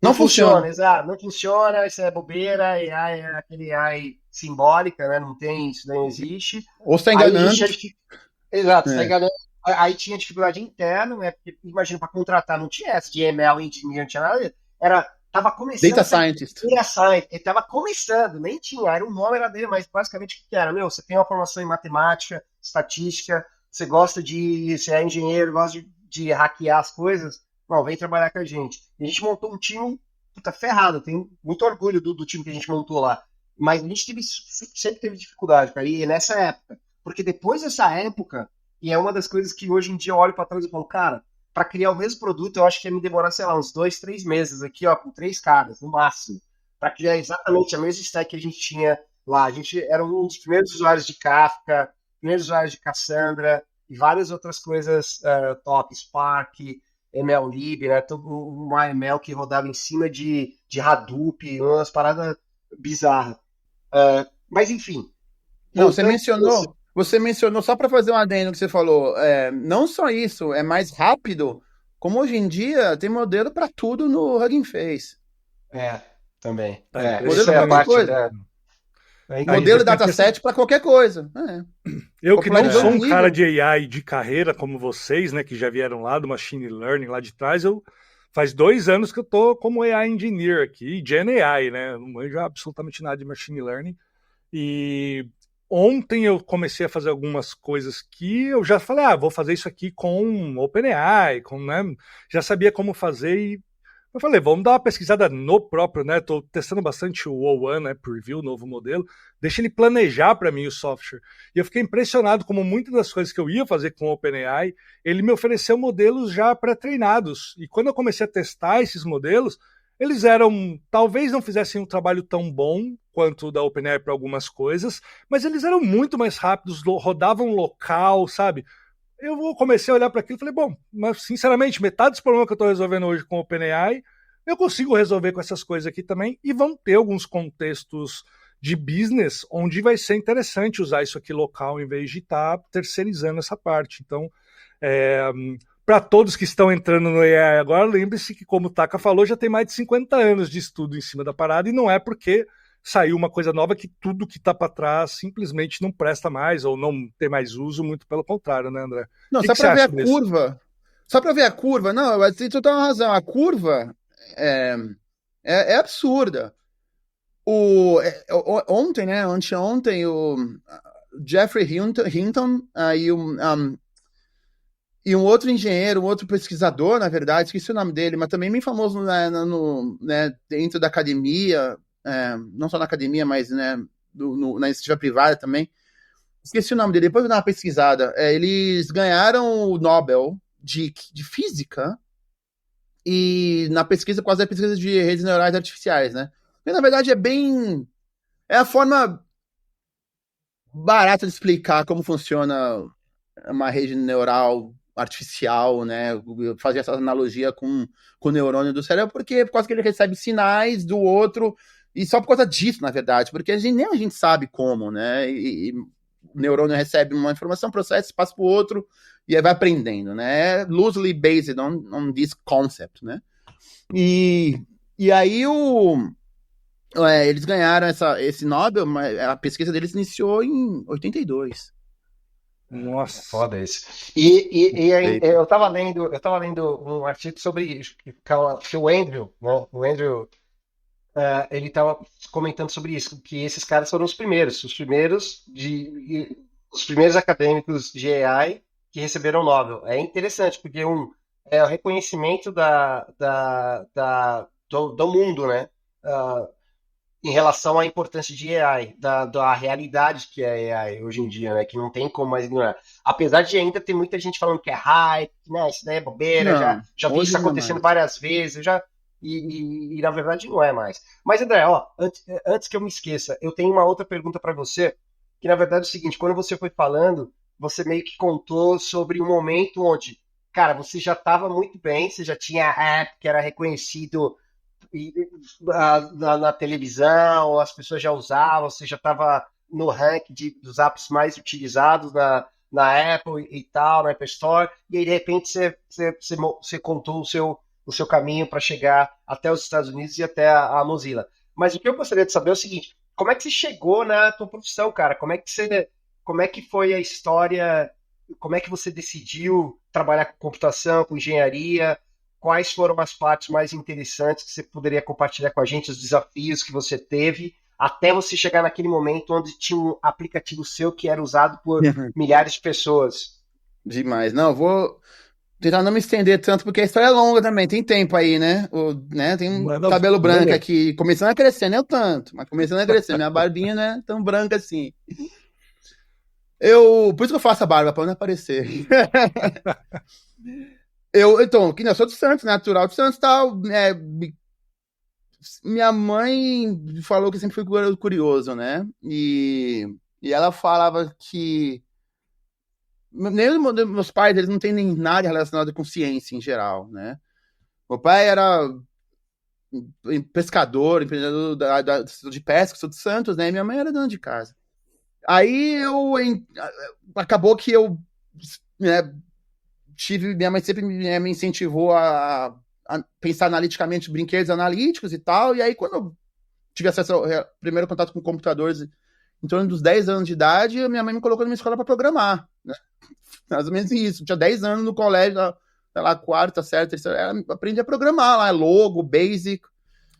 Não funciona. Exato, não funciona, isso é bobeira, AI é aquele AI simbólica, né? Não tem, isso não existe. Ou está Aí enganando. Exato, você tá É. enganando. Aí tinha dificuldade interna, né? Porque imagina, para contratar, não tinha essa de ML, engineer, não tinha nada. Tava começando. Data Scientist. Ele estava começando, nem tinha, era um nome, era dele, mas basicamente o que era? Meu, você tem uma formação em matemática, estatística, você você é engenheiro, gosta de hackear as coisas, bom, vem trabalhar com a gente. E a gente montou um time, puta, ferrado, eu tenho muito orgulho do time que a gente montou lá. Mas a gente sempre teve dificuldade, cara, e nessa época. Porque depois dessa época, e é uma das coisas que hoje em dia eu olho para trás e falo, cara, para criar o mesmo produto, eu acho que ia me demorar, sei lá, uns 2, 3 meses aqui, ó, com 3 caras, no máximo, para criar exatamente a mesma stack que a gente tinha lá. A gente era um dos primeiros usuários de Kafka, primeiros usuários de Cassandra e várias outras coisas top, Spark, MLlib, né, todo uma ML que rodava em cima de Hadoop, umas paradas bizarras. Mas enfim. Não, você mencionou, só para fazer um adendo que você falou, não só isso, é mais rápido, como hoje em dia tem modelo para tudo no Hugging Face. Também. Modelo para qualquer coisa. Modelo e dataset para qualquer coisa. Eu que não sou um nível. cara de AI de carreira como vocês, né, que já vieram lá do machine learning lá de trás, eu faz 2 anos que eu tô como AI Engineer aqui, Gen AI, né? Não manjo absolutamente nada de Machine Learning. E ontem eu comecei a fazer algumas coisas que eu já falei, vou fazer isso aqui com OpenAI, né? Já sabia como fazer e eu falei, vamos dar uma pesquisada no próprio, né? Estou testando bastante o O1, né? Preview, o novo modelo. Deixa ele planejar para mim o software. E eu fiquei impressionado como muitas das coisas que eu ia fazer com o OpenAI, ele me ofereceu modelos já pré-treinados. E quando eu comecei a testar esses modelos, eles eram, talvez não fizessem um trabalho tão bom quanto o da OpenAI para algumas coisas, mas eles eram muito mais rápidos, rodavam local, sabe? Eu comecei a olhar para aquilo e falei, bom, mas sinceramente, metade dos problemas que eu estou resolvendo hoje com o OpenAI, eu consigo resolver com essas coisas aqui também, e vão ter alguns contextos de business onde vai ser interessante usar isso aqui local em vez de estar terceirizando essa parte. Então, para todos que estão entrando no AI agora, lembre-se que, como o Taka falou, já tem mais de 50 anos de estudo em cima da parada, e não é porque saiu uma coisa nova que tudo que está para trás simplesmente não presta mais ou não tem mais uso, muito pelo contrário, né, André? Não, só para ver a curva. Só para ver a curva, não, você tem toda razão. A curva é absurda. Ontem, né, anteontem, o Geoffrey Hinton e um outro engenheiro, um outro pesquisador, na verdade, esqueci o nome dele, mas também bem famoso né, dentro da academia, não só na academia, mas né, na iniciativa privada também. Esqueci o nome dele, depois eu dar uma pesquisada. Eles ganharam o Nobel de Física e na pesquisa, quase a pesquisa de redes neurais artificiais, né? Porque, na verdade, é a forma barata de explicar como funciona uma rede neural artificial, né? Fazer essa analogia com o neurônio do cérebro, porque por causa que ele recebe sinais do outro. E só por causa disso, na verdade, porque nem a gente sabe como, né? E o neurônio recebe uma informação, processa, passa para o outro e aí vai aprendendo, né? Loosely based on this concept, né? E aí eles ganharam esse Nobel, mas a pesquisa deles iniciou em 82. Nossa, foda isso. E aí, eu tava lendo um artigo sobre que o Andrew, né? O Andrew ele estava comentando sobre isso, que esses caras foram os primeiros acadêmicos de AI que receberam o Nobel. É interessante, porque é o reconhecimento do mundo, né? Em relação à importância de AI, da realidade que é AI hoje em dia, né? Que não tem como mais ignorar. Apesar de ainda ter muita gente falando que é hype, né? Isso daí é bobeira, já vi isso acontecendo várias vezes, E na verdade não é mais. Mas, André, antes que eu me esqueça, eu tenho uma outra pergunta para você, que na verdade é o seguinte, quando você foi falando, você meio que contou sobre um momento onde, cara, você já estava muito bem, você já tinha app que era reconhecido na televisão, as pessoas já usavam, você já estava no ranking dos apps mais utilizados na Apple e tal, na Apple Store, e aí de repente você contou o seu caminho para chegar até os Estados Unidos e até a Mozilla. Mas o que eu gostaria de saber é o seguinte, como é que você chegou na tua profissão, cara? Como é que foi a história? Como é que você decidiu trabalhar com computação, com engenharia? Quais foram as partes mais interessantes que você poderia compartilhar com a gente, os desafios que você teve, até você chegar naquele momento onde tinha um aplicativo seu que era usado por milhares de pessoas? Demais. Não, vou tentar não me estender tanto, porque a história é longa também, tem tempo aí, né? Tem um cabelo branco aqui, começando a crescer, não é tanto, mas começando a crescer, minha barbinha não é tão branca assim. Por isso que eu faço a barba, pra não aparecer. Então, eu sou de Santos, natural de Santos e tal, minha mãe falou que sempre fui curioso, né? E ela falava que nem os meus pais, eles não têm nem nada relacionado com ciência em geral, né? Meu pai era pescador, empreendedor de pesca, sou de Santos, né? E minha mãe era dona de casa. Aí acabou que eu, né, minha mãe sempre me incentivou a pensar analiticamente brinquedos analíticos e tal, e aí quando eu tive acesso ao primeiro contato com computadores em torno dos 10 anos de idade, minha mãe me colocou numa escola para programar, né? Mais ou menos isso, eu tinha 10 anos no colégio, sei lá, quarta, certo, terceira, aprendi a programar lá, logo, basic.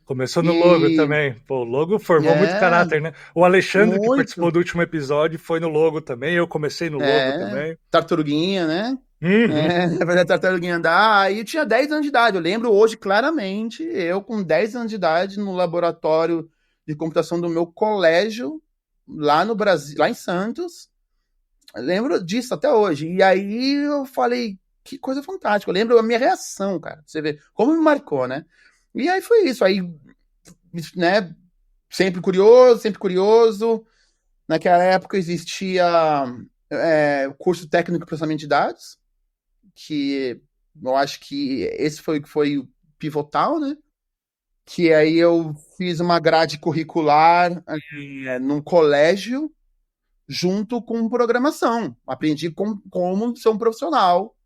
Começou no logo também. Pô, o logo formou muito caráter, né? O Alexandre, que participou do último episódio, foi no logo também. Eu comecei no logo também. Tartaruguinha, né? Uhum. Fazer a tartaruguinha andar. Aí eu tinha 10 anos de idade. Eu lembro hoje claramente, eu com 10 anos de idade, no laboratório de computação do meu colégio, lá no Brasil, lá em Santos. Eu lembro disso até hoje. E aí eu falei, que coisa fantástica. Eu lembro a minha reação, cara. Você vê como me marcou, né? E aí foi isso. Aí, né? Sempre curioso. Naquela época existia o curso técnico de processamento de dados, que eu acho que esse foi pivotal, né? Que aí eu fiz uma grade curricular num colégio junto com programação. Aprendi como ser um profissional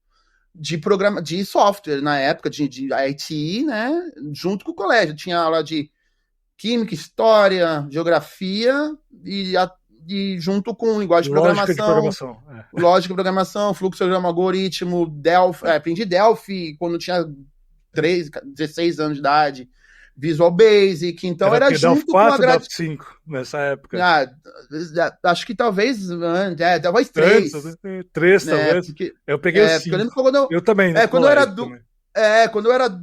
de software na época, de IT, né? Junto com o colégio. Tinha aula de química, história, geografia e junto com linguagem de programação. Lógica de programação, fluxograma, algoritmo, Delphi. Aprendi Delphi quando tinha 16 anos de idade. Visual Basic, então era junto 4, com a grade... Delphi 5 nessa época. Acho que talvez 3. 3, talvez. Porque, eu peguei o 5. Eu também. Quando eu era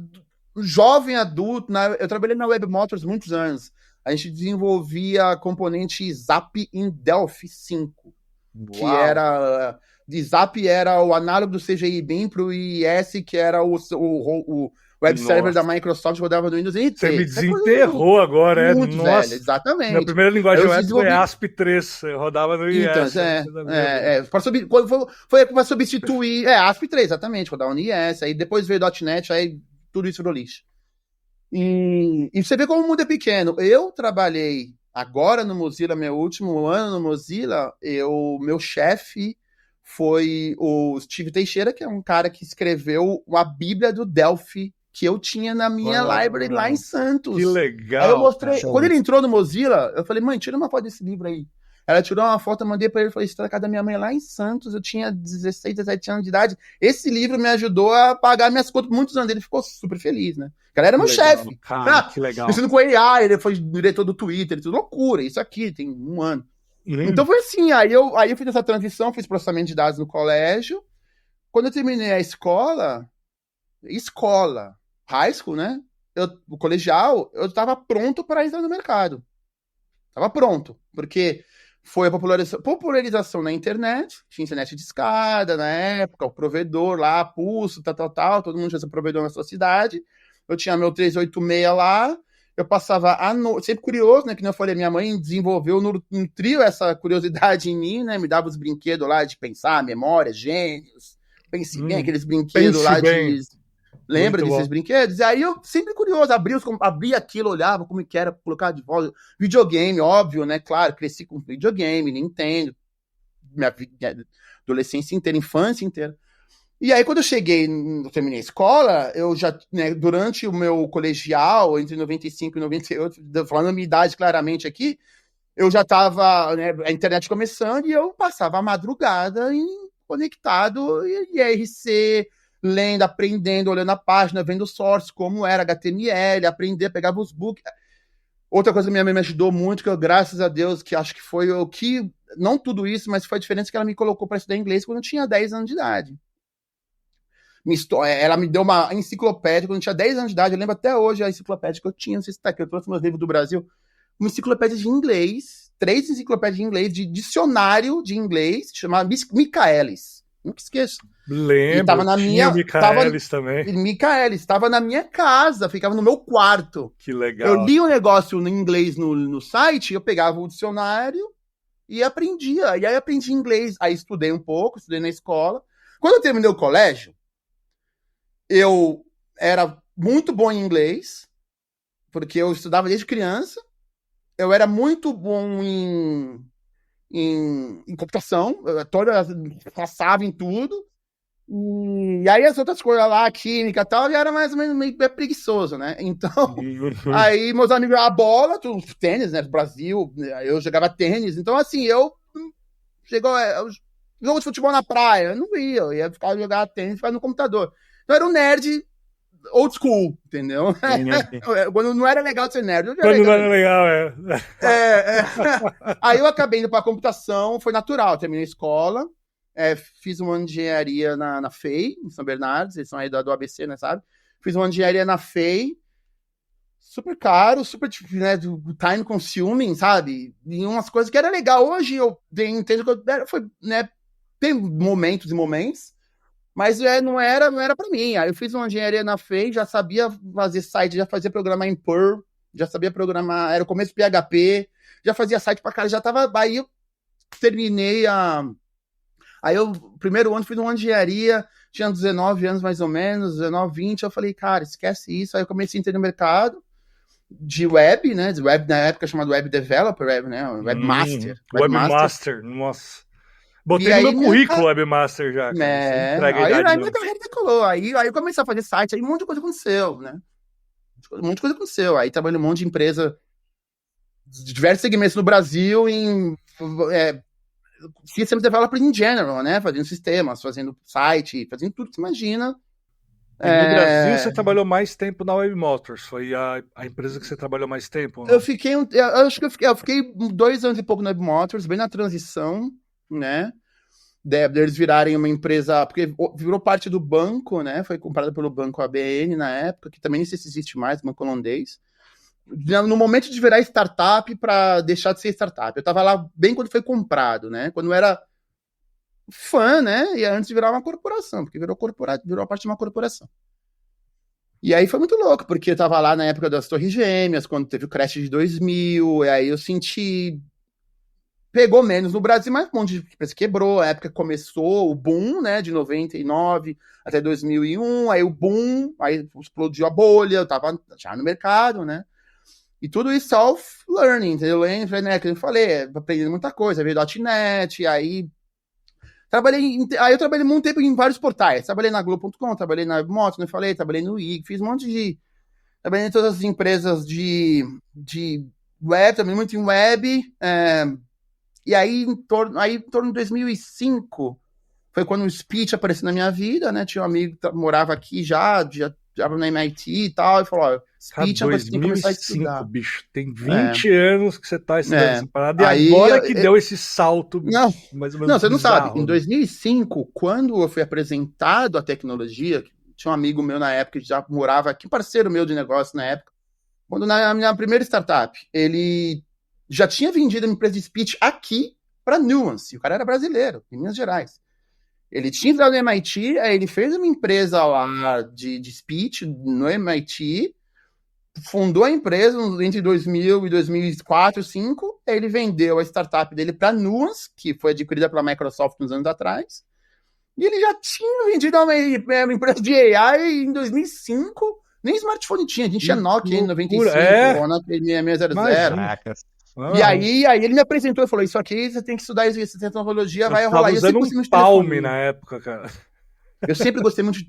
jovem adulto, eu trabalhei na Web Motors muitos anos. A gente desenvolvia a componente Zap em Delphi 5. Uau. Que era... Zap era o análogo do CGI BIM para o IIS, que era o web server da Microsoft, rodava no Windows NT. Você me desenterrou agora, muito Nossa. Velho, exatamente. Minha primeira linguagem web foi ASP3, eu rodava no IIS. Então, foi para substituir... ASP3, exatamente, rodava no IIS. Aí depois veio .NET, aí tudo isso virou lixo. E você vê como o mundo é pequeno. Eu trabalhei agora no Mozilla, meu último ano no Mozilla, meu chefe foi o Steve Teixeira, que é um cara que escreveu a Bíblia do Delphi, que eu tinha na minha library lá em Santos. Que legal. Aí eu mostrei. Quando ele entrou no Mozilla, eu falei, mãe, tira uma foto desse livro aí. Ela tirou uma foto, eu mandei pra ele, falei, isso tá na casa da minha mãe lá em Santos, eu tinha 16, 17 anos de idade. Esse livro me ajudou a pagar minhas contas por muitos anos. Ele ficou super feliz, né? O cara era meu chefe. Cara, que legal. Pensando com AI, ele foi diretor do Twitter, tudo loucura, isso aqui, tem um ano. Então foi assim, aí eu fiz essa transição, fiz processamento de dados no colégio. Quando eu terminei a escola, high school, né? O colegial, eu estava pronto para entrar no mercado. Estava pronto, porque foi a popularização na internet, tinha internet de escada na época, o provedor lá, pulso, tal, todo mundo tinha esse provedor na sua cidade. Eu tinha meu 386 lá, eu passava sempre curioso, né? Que nem eu falei, minha mãe desenvolveu, nutriu essa curiosidade em mim, né? Me dava os brinquedos lá de pensar, memória, gênios. Pense bem, aqueles brinquedos lá de... Lembra muito desses bom. Brinquedos? E aí eu sempre curioso, abria aquilo, olhava como que era, colocar de volta. Videogame, óbvio, né? Claro, cresci com videogame, Nintendo, minha adolescência inteira, infância inteira. E aí, quando eu terminei a escola, eu já, né, durante o meu colegial, entre 95 e 98, falando a minha idade claramente aqui, eu já estava, né, a internet começando, e eu passava a madrugada conectado, em IRC, lendo, aprendendo, olhando a página, vendo source, como era HTML, aprender, pegava os books. Outra coisa que minha mãe me ajudou muito, que eu, graças a Deus, que acho que foi o que, não tudo isso, mas foi a diferença que ela me colocou para estudar inglês quando eu tinha 10 anos de idade. Ela me deu uma enciclopédia quando eu tinha 10 anos de idade, eu lembro até hoje a enciclopédia que eu tinha, não sei se tá aqui, eu trouxe meus livros do Brasil, uma enciclopédia de inglês, 3 enciclopédias de inglês, de dicionário de inglês, chamado Michaelis, nunca esqueço. Lembro, tava na tinha o Michaelis também. Michaelis, estava na minha casa, ficava no meu quarto. Que legal. Eu li um negócio em inglês no site, eu pegava o dicionário e aprendia. E aí aprendi inglês, aí estudei um pouco, estudei na escola. Quando eu terminei o colégio, eu era muito bom em inglês, porque eu estudava desde criança. Eu era muito bom em computação, passava em tudo. E aí as outras coisas lá, química e tal, já era mais ou menos meio preguiçoso, né? Então, aí meus amigos, a bola, tênis, né? Brasil, eu jogava tênis. Então, assim, jogo de futebol na praia, eu não ia, eu ia ficar jogar tênis, ficar no computador. Então era um nerd old school, entendeu? Quando não era legal ser nerd. Quando não era legal, Aí eu acabei indo para computação, foi natural. Terminei a escola, fiz uma engenharia na FEI, em São Bernardo, eles são aí do ABC, né, sabe? Fiz uma engenharia na FEI, super caro, super, né, time consuming, sabe? E umas coisas que era legal. Hoje eu entendo que foi, né, tem momentos e momentos, mas não era para mim. Aí eu fiz uma engenharia na FEI, já sabia fazer site, já fazia programar em Perl, já sabia programar, era o começo do PHP, já fazia site pra cara, já tava. Aí eu terminei Aí eu, primeiro ano, fiz uma engenharia, tinha 19 anos mais ou menos, 19, 20, eu falei, cara, esquece isso. Aí eu comecei a entender o mercado de web, né? De web, na época chamado Web Developer, né? Webmaster. Webmaster, nossa. Botei no meu currículo Webmaster já, cara. Aí minha carreira decolou. Aí eu comecei a fazer site, aí um monte de coisa aconteceu, né? Um monte de coisa aconteceu. Aí trabalhei em um monte de empresa de diversos segmentos no Brasil, em Systems Developer in general, né? Fazendo sistemas, fazendo site, fazendo tudo que você imagina. E no Brasil você trabalhou mais tempo na Web Motors? Foi a empresa que você trabalhou mais tempo? Eu acho que eu fiquei 2 anos e pouco na Web Motors, bem na transição, né? Eles virarem uma empresa, porque virou parte do banco, né? Foi comprada pelo banco ABN na época, que também não sei se existe mais, banco holandês. No momento de virar startup para deixar de ser startup. Eu estava lá bem quando foi comprado, né? Quando era fã, né? E antes de virar uma corporação, porque virou parte de uma corporação. E aí foi muito louco, porque eu estava lá na época das Torres Gêmeas, quando teve o crash de 2000, e aí eu senti... Pegou menos no Brasil, mas um monte de empresa quebrou, a época começou o boom, né, de 99 até 2001, aí o boom, aí explodiu a bolha, eu tava já no mercado, né? E tudo isso self-learning, entendeu? Né, que eu falei, aprendendo muita coisa, veio .NET, aí eu trabalhei muito tempo em vários portais. Trabalhei na Globo.com, trabalhei na Webmoto, não falei, trabalhei no IG, fiz um monte de... Trabalhei em todas as empresas de web, também muito em web. E aí, em torno de 2005, foi quando o Speech apareceu na minha vida, né? Tinha um amigo que morava aqui já no MIT e tal, e falou, ó, Speech é uma coisa que tem que começar a estudar. Bicho, tem 20 anos que você tá estudando essa parada, e aí, agora que deu esse salto, não, mais ou menos não, você bizarro, não sabe, em 2005, quando eu fui apresentado à tecnologia, tinha um amigo meu na época que já morava aqui, parceiro meu de negócio na época, quando na minha primeira startup, ele já tinha vendido uma empresa de speech aqui para Nuance, o cara era brasileiro, em Minas Gerais. Ele tinha entrado no MIT, aí ele fez uma empresa lá de speech no MIT, fundou a empresa entre 2000 e 2004, 2005, aí ele vendeu a startup dele para Nuance, que foi adquirida pela Microsoft uns anos atrás, e ele já tinha vendido uma empresa de AI em 2005, nem smartphone tinha, a gente tinha Nokia em 95, Nokia 6600. E aí ele me apresentou e falou, isso aqui você tem que estudar, essa tecnologia vai rolar. Eu usando um Palm na época, cara. Eu sempre gostei muito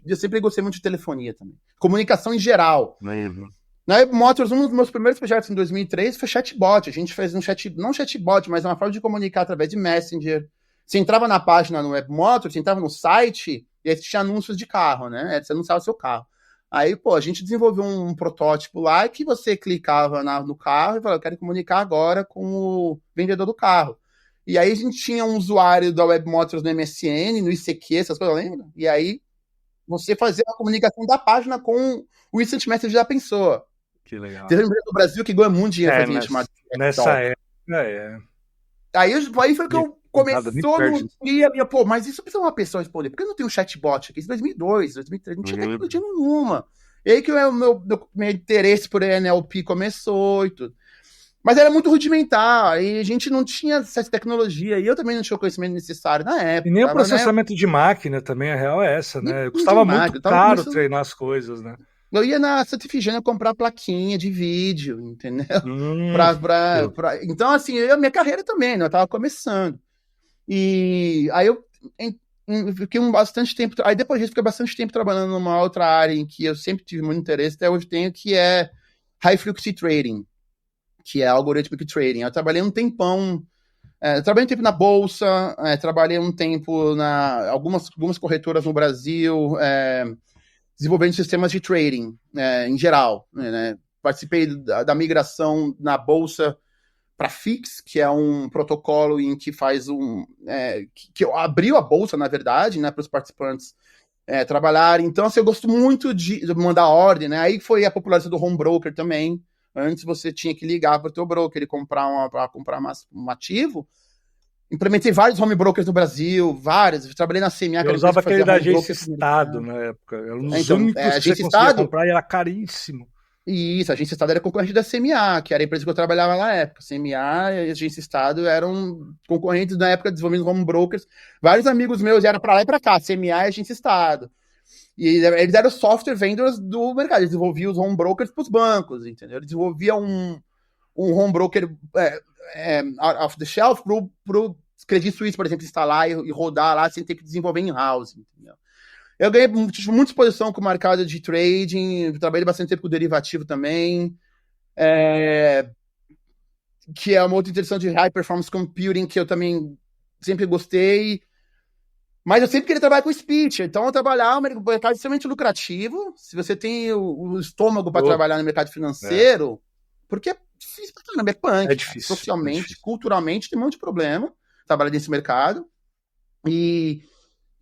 de telefonia também. Comunicação em geral. Na Web Motors, um dos meus primeiros projetos em 2003 foi chatbot. A gente fez não chatbot, mas uma forma de comunicar através de Messenger. Você entrava na página no Web Motors, você entrava no site, e aí tinha anúncios de carro, né? Você anunciava o seu carro. Aí, a gente desenvolveu um protótipo lá que você clicava no carro e falava, eu quero comunicar agora com o vendedor do carro. E aí a gente tinha um usuário da Web Motors no MSN, no ICQ, essas coisas, lembra? E aí você fazia a comunicação da página com o Instant Message da pessoa. Que legal. Teve uma empresa do Brasil que ganhou muito dinheiro fazendo isso. Nessa época, Aí foi que eu começou no dia, mas isso precisa uma pessoa responder. Por que não tem um chatbot aqui? Isso em 2002, 2003, não tinha tecnologia nenhuma. E aí que o meu interesse por NLP começou e tudo. Mas era muito rudimentar, e a gente não tinha essa tecnologia, e eu também não tinha o conhecimento necessário na época. E nem o processamento de máquina também, a real é essa, né? Custava muito caro treinar as coisas, né? Eu ia na Santa Efigênia comprar plaquinha de vídeo, entendeu? Então, assim, minha carreira também, né? Eu tava começando. E aí eu fiquei bastante tempo... Aí depois disso, fiquei bastante tempo trabalhando numa outra área em que eu sempre tive muito interesse, até hoje tenho, que é High Frequency Trading, que é Algorithmic Trading. Eu trabalhei um tempão... trabalhei um tempo na Bolsa, trabalhei um tempo algumas corretoras no Brasil... desenvolvendo sistemas de trading, em geral, né? Participei da migração na bolsa para FIX, que é um protocolo em que faz que abriu a bolsa, na verdade, né, para os participantes trabalharem. Então, assim, eu gosto muito de mandar ordem, né? Aí foi a popularização do home broker também. Antes você tinha que ligar para o teu broker e comprar um ativo. Implementei vários home brokers no Brasil, várias. Eu trabalhei na CMA, Eu usava aquele da agência Estado na época. Era um dos únicos que você conseguia comprar e era caríssimo. Isso, a Agência Estado era concorrente da CMA, que era a empresa que eu trabalhava na época. CMA e a Agência Estado eram concorrentes na época desenvolvendo home brokers. Vários amigos meus eram para lá e para cá, CMA e Agência Estado. E eles eram software vendors do mercado, eles desenvolviam os home brokers para os bancos, entendeu? Eles desenvolviam um home broker out of the shelf para o Credit Suisse, por exemplo, instalar e rodar lá sem ter que desenvolver in-house, entendeu? Eu ganhei muita exposição com o mercado de trading, trabalhei bastante tempo com derivativo também, que é uma outra interessante de high performance computing que eu também sempre gostei, mas eu sempre queria trabalhar com speech, então eu trabalhar no mercado extremamente lucrativo, se você tem o estômago para trabalhar no mercado financeiro, porque é difícil pra caramba, é punk, é difícil, socialmente, culturalmente tem um monte de problema trabalhar nesse mercado,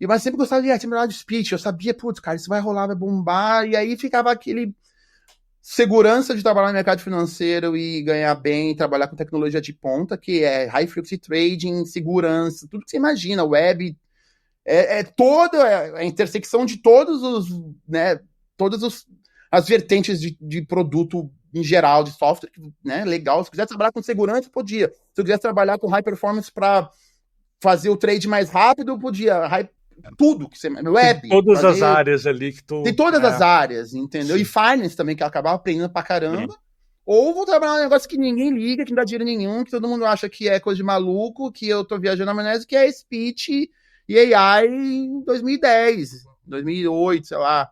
mas sempre gostava de trabalhar de speech, eu sabia, putz, cara, isso vai rolar, vai bombar, e aí ficava aquele segurança de trabalhar no mercado financeiro e ganhar bem, trabalhar com tecnologia de ponta, que é high frequency trading, segurança, tudo que você imagina, web, toda a intersecção de todos os, né, as vertentes de produto em geral, de software, né, legal. Se quiser trabalhar com segurança, podia. Se quiser trabalhar com high performance para fazer o trade mais rápido, podia. Tudo que você... Web. Tem todas as áreas ali que tu... Tem todas as áreas, entendeu? Sim. E finance também, que eu acabava aprendendo pra caramba. Sim. Ou vou trabalhar um negócio que ninguém liga, que não dá dinheiro nenhum, que todo mundo acha que é coisa de maluco, que eu tô viajando na maionese, que é speech e AI em 2010, 2008, sei lá.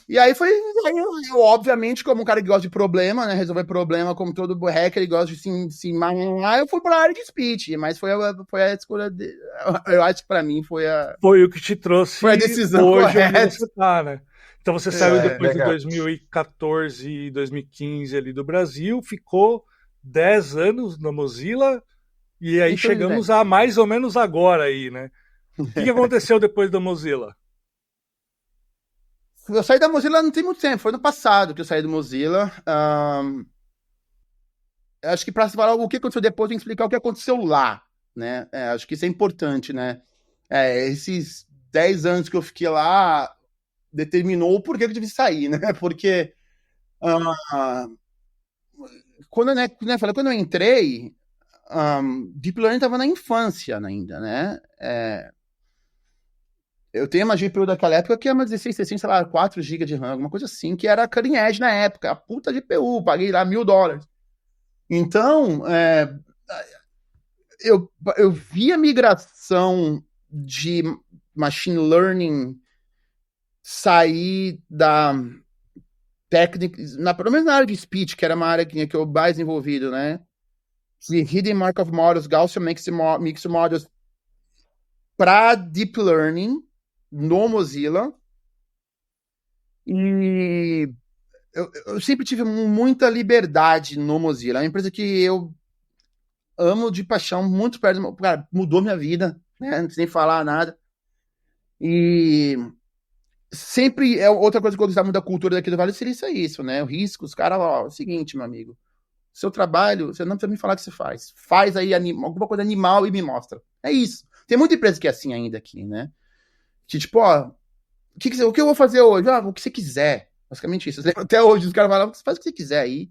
E aí eu, obviamente, como um cara que gosta de problema, né, resolver problema, como todo hacker, ele gosta de se imaginar, eu fui pra área de speech, mas foi a escolha, eu acho que pra mim foi o que te trouxe foi a decisão hoje correta. Onde você tá, né? Então você saiu depois de 2014 e 2015 ali do Brasil, ficou 10 anos na Mozilla, e aí chegamos a mais ou menos agora aí, né? O que aconteceu depois da Mozilla? Eu saí da Mozilla não tem muito tempo, foi no passado que eu saí da Mozilla. Acho que para falar o que aconteceu depois, tem que explicar o que aconteceu lá, né? Acho que isso é importante, né? Esses 10 anos que eu fiquei lá determinou o porquê que eu tive que sair, né? Porque quando eu entrei, Deep Learning estava na infância ainda, né? Eu tenho uma GPU daquela época que é uma 1660, sei lá, 4 GB de RAM, alguma coisa assim, que era cutting edge na época, a puta GPU, paguei lá $1.000. Então, eu vi a migração de machine learning sair da técnica, pelo menos na área de speech, que era uma área que eu mais envolvido, né? De Hidden Markov Models, Gaussian Mixed Models, para Deep Learning, no Mozilla, e eu sempre tive muita liberdade no Mozilla. É uma empresa que eu amo de paixão, muito perto, cara, mudou minha vida, né? Sem falar nada. E sempre outra coisa que eu gostava muito da cultura daqui do Vale seria isso, né? O risco, os caras, ó, é o seguinte, meu amigo, seu trabalho, você não precisa me falar o que você faz. Faz aí alguma coisa animal e me mostra. É isso. Tem muita empresa que é assim ainda aqui, né? Que tipo, ó, o que eu vou fazer hoje? O que você quiser. Basicamente isso. Até hoje os caras falam, faz o que você quiser aí.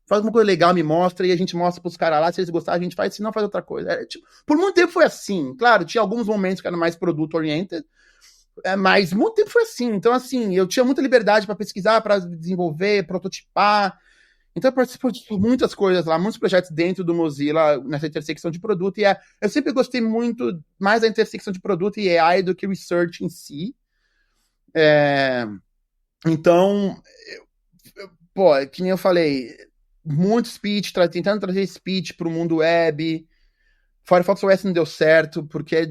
Faz uma coisa legal, me mostra, e a gente mostra pros caras lá, se eles gostarem, a gente faz, se não faz outra coisa. Por muito tempo foi assim. Claro, tinha alguns momentos que era mais produto-oriented, mas muito tempo foi assim. Então, assim, eu tinha muita liberdade para pesquisar, para desenvolver, prototipar. Então eu participo de muitas coisas lá, muitos projetos dentro do Mozilla, nessa intersecção de produto, e eu sempre gostei muito mais da intersecção de produto e AI do que research em si. Então, que nem eu falei, muito speech, tentando trazer speech para o mundo web. Firefox OS não deu certo, porque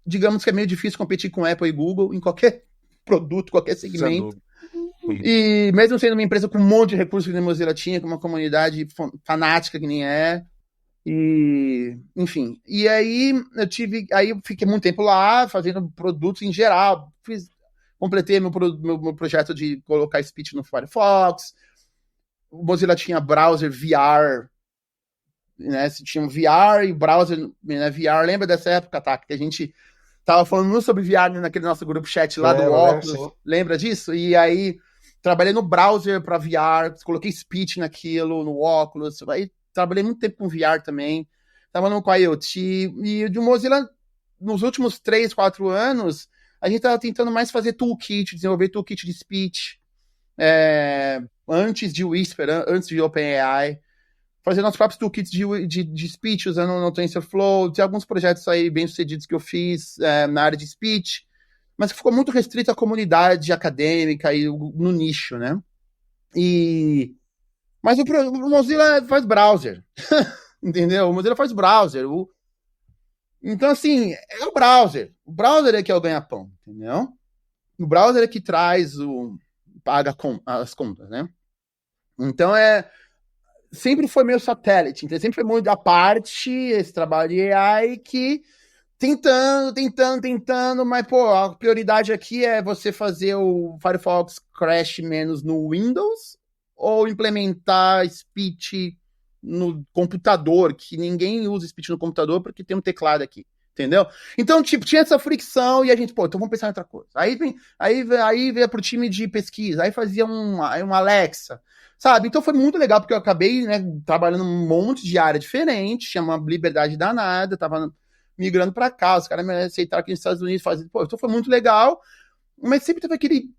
digamos que é meio difícil competir com Apple e Google em qualquer produto, qualquer Sem segmento. dúvida. E mesmo sendo uma empresa com um monte de recursos que a Mozilla tinha, com uma comunidade fanática que nem é, e enfim. E aí eu fiquei muito tempo lá fazendo produtos em geral. Completei meu projeto de colocar speech no Firefox. O Mozilla tinha browser VR, né? Tinha um VR e browser, né, VR. Lembra dessa época, tá? Que a gente tava falando muito sobre VR naquele nosso grupo chat lá do Oculus. Lembra disso? E aí trabalhei no browser para VR, coloquei speech naquilo, no Oculus. Aí trabalhei muito tempo com VR também. Trabalhando com IoT. E de Mozilla, nos últimos 3, 4 anos, a gente tava tentando mais fazer toolkit, desenvolver toolkit de speech. Antes de Whisper, antes de OpenAI. Fazer nossos próprios toolkits de speech usando o TensorFlow. Tem alguns projetos aí bem sucedidos que eu fiz na área de speech, mas que ficou muito restrito à comunidade acadêmica e no nicho, né? Mas o Mozilla faz browser, entendeu? O Mozilla faz browser. Então, assim, é o browser. O browser é que é o ganha-pão, entendeu? O browser é que paga as contas, né? Então, sempre foi meio satélite, então sempre foi muito da parte, esse trabalho de AI que tentando, mas, pô, a prioridade aqui é você fazer o Firefox crash menos no Windows ou implementar speech no computador, que ninguém usa speech no computador porque tem um teclado aqui, entendeu? Então, tipo, tinha essa fricção e a gente, pô, então vamos pensar em outra coisa. Aí veio pro time de pesquisa, aí fazia um Alexa, sabe? Então foi muito legal, porque eu acabei, né, trabalhando um monte de área diferente, tinha uma liberdade danada, tava migrando para cá, os caras me aceitaram aqui nos Estados Unidos, pô, então foi muito legal, mas sempre teve aquele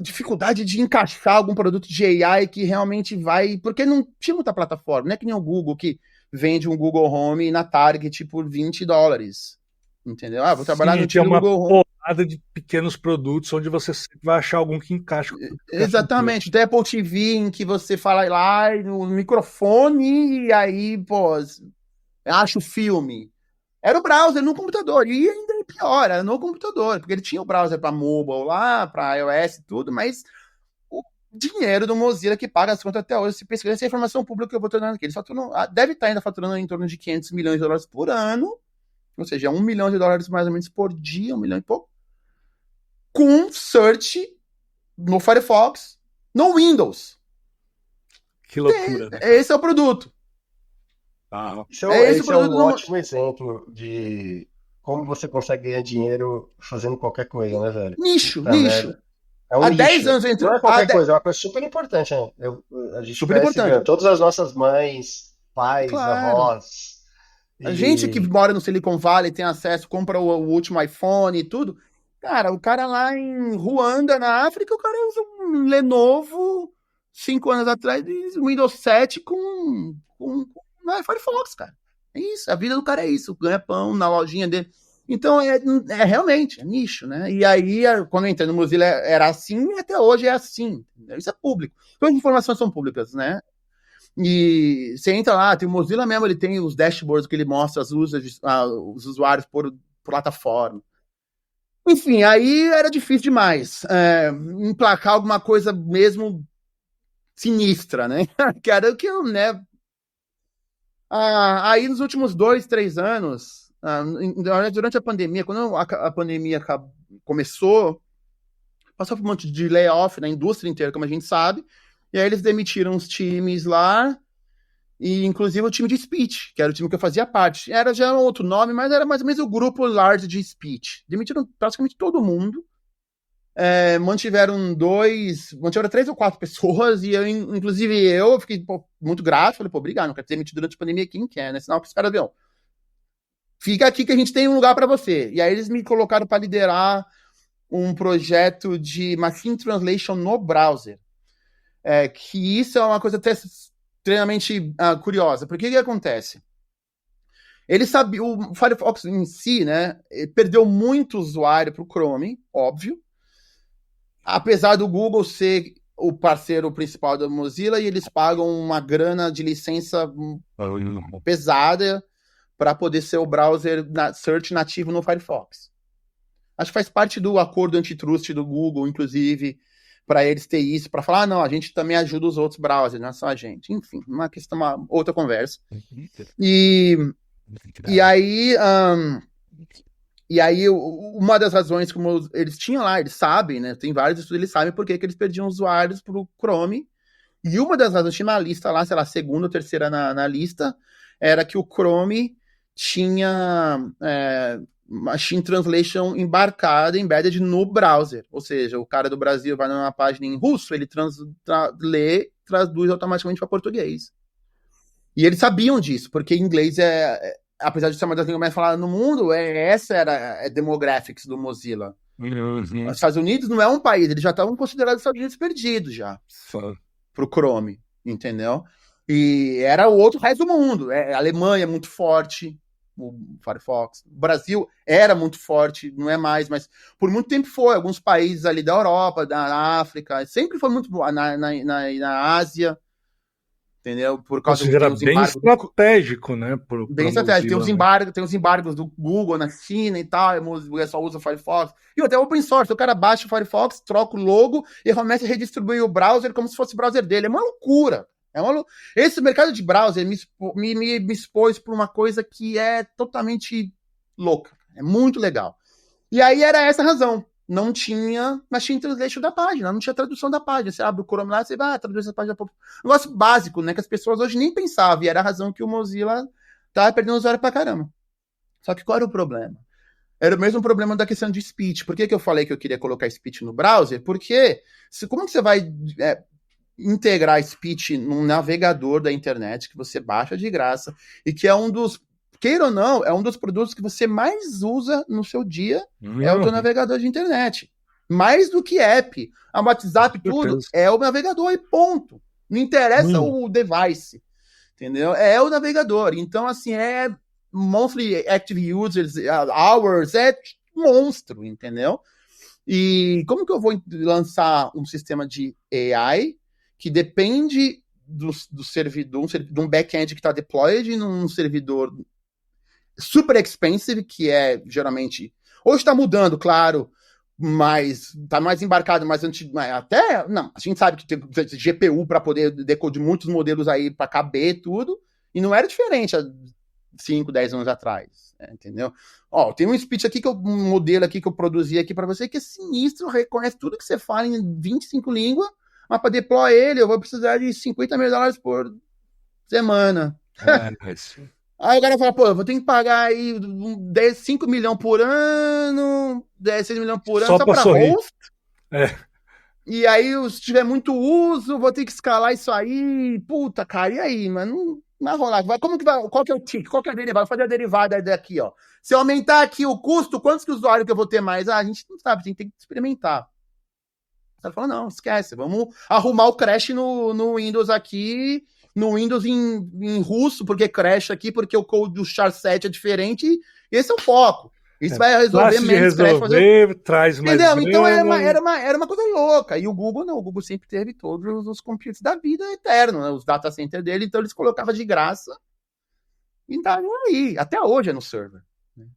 dificuldade de encaixar algum produto de AI que realmente vai, porque não tinha muita plataforma, não é que nem o Google, que vende um Google Home na Target por $20, entendeu? Vou trabalhar no tinha uma Google Home. Porrada de pequenos produtos onde você sempre vai achar algum que encaixa. Exatamente, da Apple TV, em que você fala lá no microfone e aí, pô, acha o filme. Era o browser no computador, e ainda é pior, era no computador, porque ele tinha o browser para mobile lá, para iOS e tudo, mas o dinheiro do Mozilla que paga as contas até hoje, se pesquisar essa informação pública que eu vou tornando aqui, eles deve estar ainda faturando em torno de $500 milhões por ano, ou seja, $1 milhão mais ou menos por dia, 1 milhão e pouco, com search no Firefox, no Windows. Que loucura, né? Esse é o produto. Esse é um ótimo exemplo de como você consegue ganhar dinheiro fazendo qualquer coisa, né, velho? Nicho. É um há nicho. 10 anos entrou. Não é qualquer coisa, é uma coisa super importante, né? A gente super importante. Todas as nossas mães, pais, avós. A gente que mora no Silicon Valley tem acesso, compra o último iPhone e tudo. Cara, o cara lá em Ruanda, na África, o cara usa um Lenovo 5 anos atrás, Windows 7 com Firefox, cara. É isso, a vida do cara é isso, ganha pão na lojinha dele. Então, realmente, é nicho, né? E aí, quando eu entrei no Mozilla, era assim, e até hoje é assim. Isso é público. Todas as informações são públicas, né? E você entra lá, tem o Mozilla mesmo, ele tem os dashboards que ele mostra os usuários por plataforma. Enfim, aí era difícil demais emplacar alguma coisa mesmo sinistra, né? Que era o que eu, né? Aí nos últimos 2, 3 anos, durante a pandemia, quando a pandemia começou, passou por um monte de layoff na indústria inteira, como a gente sabe, e aí eles demitiram os times lá, e inclusive o time de speech, que era o time que eu fazia parte. Era já outro nome, mas era mais ou menos o grupo large de speech. Demitiram praticamente todo mundo. Mantiveram 3 ou 4 pessoas, e inclusive eu fiquei muito grato, falei, obrigado, não quero ter demitido durante a pandemia, quem quer, né? Senão os caras viram, fica aqui que a gente tem um lugar para você. E aí eles me colocaram para liderar um projeto de machine translation no browser. Que isso é uma coisa até extremamente curiosa, porque o que acontece? Ele sabia, o Firefox em si, né, perdeu muito usuário para o Chrome, óbvio, apesar do Google ser o parceiro principal da Mozilla, e eles pagam uma grana de licença pesada para poder ser o browser search nativo no Firefox. Acho que faz parte do acordo antitrust do Google, inclusive, para eles ter isso, para falar, não, a gente também ajuda os outros browsers, não é só a gente. Enfim, uma questão, uma outra conversa. E aí, uma das razões, como eles tinham lá, eles sabem, né? Tem vários estudos, eles sabem por que eles perdiam usuários pro Chrome. E uma das razões, tinha uma lista lá, sei lá, segunda ou terceira na lista, era que o Chrome tinha Machine Translation embedded no browser. Ou seja, o cara do Brasil vai numa página em russo, ele lê, traduz automaticamente para português. E eles sabiam disso, porque inglês apesar de ser uma das línguas mais faladas no mundo, essa era a demographics do Mozilla. Os Estados Unidos não é um país, eles já estavam considerados os Estados Unidos perdidos já. Pro Chrome, entendeu? E era o outro resto do mundo. A Alemanha é muito forte, o Firefox. O Brasil era muito forte, não é mais, mas por muito tempo foi. Alguns países ali da Europa, da África, sempre foi muito boa. Na Ásia, entendeu? Por causa era bem estratégico, né? Bem estratégico. Tem os embargos do Google na China e tal, e só usa o Firefox. E até open source, o cara baixa o Firefox, troca o logo e começa a redistribuir o browser como se fosse o browser dele. É uma loucura. Esse mercado de browser me expôs por uma coisa que é totalmente louca. É muito legal. E aí era essa a razão. Não tinha machine translation da página, não tinha tradução da página. Você abre o Chrome lá, você vai traduzir essa página. Negócio básico, né? Que as pessoas hoje nem pensavam. E era a razão que o Mozilla tava perdendo usuário pra caramba. Só que qual era o problema? Era o mesmo problema da questão de speech. Por que eu falei que eu queria colocar speech no browser? Porque como que você vai integrar speech num navegador da internet que você baixa de graça e que é um dos, queira ou não, é um dos produtos que você mais usa no seu dia, é o teu navegador de internet. Mais do que app. A WhatsApp, tudo, é o navegador e ponto. Não interessa o device. Entendeu? É o navegador. Então, assim, monthly active users, hours, é monstro, entendeu? E como que eu vou lançar um sistema de AI que depende do servidor, de um back-end que está deployed num servidor super expensive, que é geralmente... Hoje está mudando, claro, mas está mais embarcado, mas até... Não, a gente sabe que tem GPU para poder decodar muitos modelos aí para caber tudo, e não era diferente há 5, 10 anos atrás, entendeu? Ó, tem um speech aqui, um modelo aqui que eu produzi aqui para você, que é sinistro, reconhece tudo que você fala em 25 línguas, mas para deploy ele, eu vou precisar de $50 mil por semana. Aí o cara fala, pô, eu vou ter que pagar aí 5 milhões por ano, 6 milhões por ano, só para host. E aí, se tiver muito uso, vou ter que escalar isso aí. Puta, cara, e aí, mano? Não vai rolar. Como que vai? Qual que é o tick? Qual que é a derivada? Vou fazer a derivada daqui, ó. Se eu aumentar aqui o custo, quantos que usuários que eu vou ter mais? A gente não sabe, a gente tem que experimentar. O cara falou, não, esquece, vamos arrumar o crash no Windows aqui, no Windows em russo, porque crash aqui, porque o code do char7 é diferente, e esse é o foco. Isso vai resolver menos crash. Traz mais entendeu? Então era uma coisa louca. E o Google não, o Google sempre teve todos os computers da vida eterno, né? Os data centers dele, então eles colocavam de graça e estavam aí. Até hoje é no server.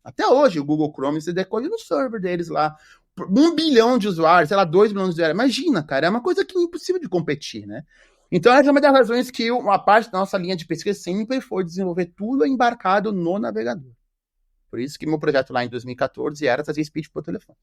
Até hoje o Google Chrome se decode no server deles lá. 1 bilhão de usuários, sei lá, 2 bilhões de usuários. Imagina, cara, é uma coisa que é impossível de competir, né? Então, essa é uma das razões que uma parte da nossa linha de pesquisa sempre foi desenvolver tudo embarcado no navegador. Por isso que meu projeto lá em 2014 era trazer speech por telefone.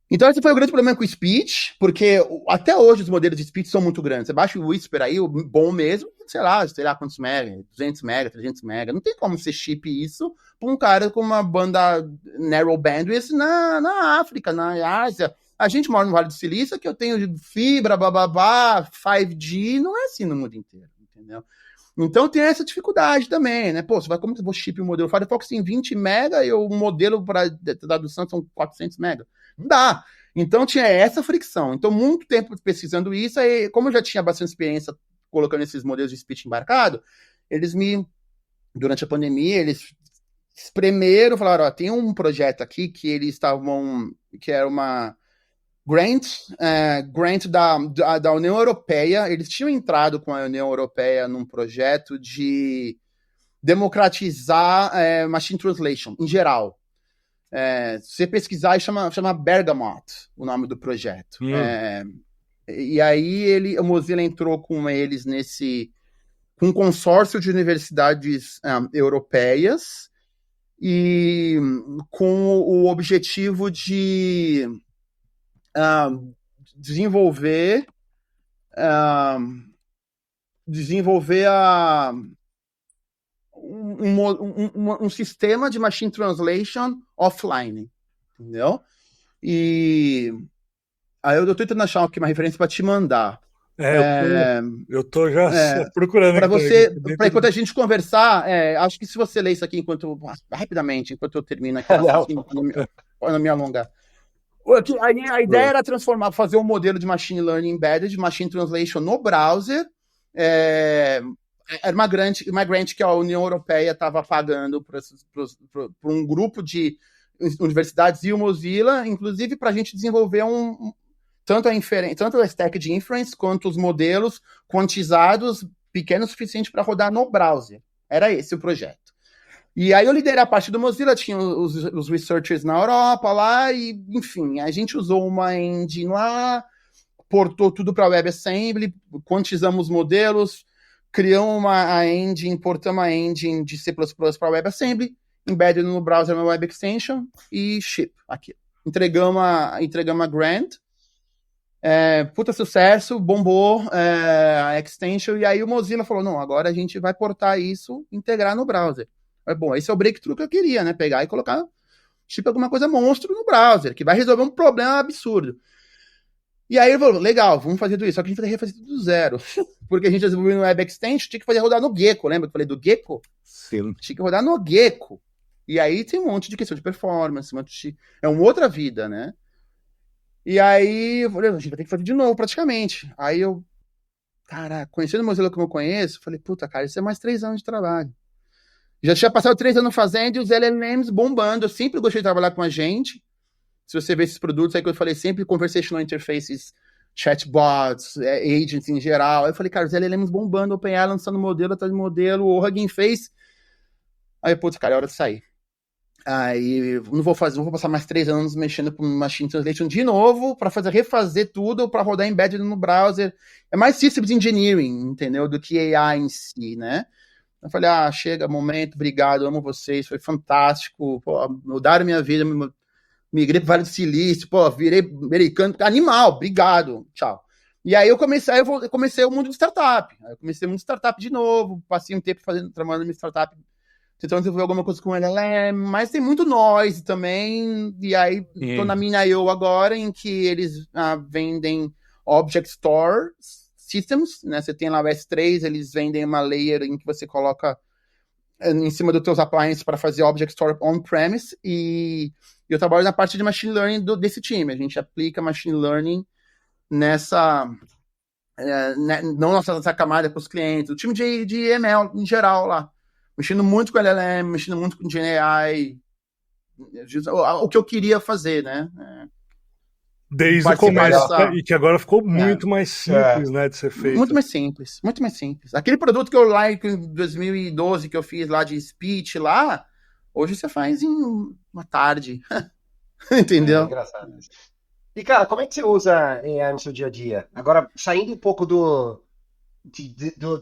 Então, esse foi o grande problema com o speech, porque até hoje os modelos de speech são muito grandes. Você baixa o Whisper aí, o bom mesmo, sei lá quantos mega, 200 mega, 300 mega. Não tem como você chip isso para um cara com uma banda narrow bandwidth na África, na Ásia. A gente mora no Vale do Silício, que eu tenho fibra, 5G, não é assim no mundo inteiro, entendeu? Então tem essa dificuldade também, né? Pô, como que eu vou chip o modelo? O Firefox tem 20 mega e o modelo para tradução são 400 mega. Não dá. Então tinha essa fricção. Então, muito tempo pesquisando isso, aí, como eu já tinha bastante experiência colocando esses modelos de speech embarcado, durante a pandemia, eles espremeram, falaram, ó, tem um projeto aqui que era uma grant da União Europeia. Eles tinham entrado com a União Europeia num projeto de democratizar machine translation, em geral. Se você pesquisar, chama Bergamot, o nome do projeto. E aí o Mozilla entrou com eles com um consórcio de universidades europeias e com o objetivo de desenvolver um sistema de machine translation offline, entendeu? E aí eu tô tentando achar aqui uma referência para te mandar. Eu tô já procurando. Para enquanto a gente conversar, acho que se você ler isso aqui rapidamente, enquanto eu termino aqui, para não me alongar. A ideia era fazer um modelo de machine learning embedded, machine translation no browser. Era uma grant que a União Europeia estava pagando para um grupo de universidades e o Mozilla, inclusive para a gente desenvolver tanto a stack de inference quanto os modelos quantizados pequenos o suficiente para rodar no browser. Era esse o projeto. E aí eu liderei a parte do Mozilla, tinha os researchers na Europa lá, e enfim, a gente usou uma engine lá, portou tudo para WebAssembly, quantizamos modelos, criamos importamos a engine de C++ para WebAssembly, embedded no browser na Web Extension e ship aqui. Entregamos a grant, puta sucesso, bombou a extension, e aí o Mozilla falou, não, agora a gente vai portar isso, integrar no browser. Bom, esse é o breakthrough que eu queria, né? Pegar e colocar alguma coisa monstro no browser, que vai resolver um problema absurdo. E aí ele falou, legal, vamos fazer tudo isso. Só que a gente vai refazer tudo do zero. Porque a gente desenvolveu no Web Extension, tinha que fazer rodar no Gecko, lembra que eu falei do Gecko? Sim. Tinha que rodar no Gecko. E aí tem um monte de questão de performance, é uma outra vida, né? E aí eu falei, a gente vai ter que fazer de novo, praticamente. Aí eu, cara, conhecendo o Mozilla como eu conheço, falei, puta, cara, isso é mais 3 anos de trabalho. Já tinha passado 3 anos fazendo e os LLMs bombando. Eu sempre gostei de trabalhar com a gente. Se você ver esses produtos aí que eu falei, sempre conversational interfaces, chatbots, agents em geral. Aí eu falei, cara, os LLMs bombando, OpenAI lançando modelo atrás de modelo, o Hugging Face. Aí, putz, cara, é hora de sair. Aí não vou passar mais 3 anos mexendo com Machine Translation de novo para refazer tudo para rodar embedded no browser. É mais Systems Engineering, entendeu? Do que AI em si, né? Eu falei, chega, momento, obrigado, amo vocês, foi fantástico, pô, mudaram minha vida, migrei para o Vale do Silício, pô, virei americano, animal, obrigado, tchau. E aí eu comecei o mundo de startup, eu comecei o mundo de startup de novo, passei um tempo trabalhando em startup, tentando desenvolver alguma coisa com LLM, mas tem muito noise também, e aí tô na Mina.io agora, em que eles vendem Object Store Systems, né? Você tem lá o S3, eles vendem uma layer em que você coloca em cima dos teus appliances para fazer Object Store on-premise, e eu trabalho na parte de Machine Learning desse time. A gente aplica Machine Learning não nessa camada para os clientes, o time de ML em geral lá, mexendo muito com LLM, mexendo muito com GenAI, o que eu queria fazer, né? Desde o começo, e que agora ficou muito mais simples, né, de ser feito. Muito mais simples. Aquele produto que eu lá em 2012 que eu fiz lá de speech lá, hoje você faz em uma tarde. Entendeu? É engraçado. E, cara, como é que você usa AI no seu dia a dia? Agora, saindo um pouco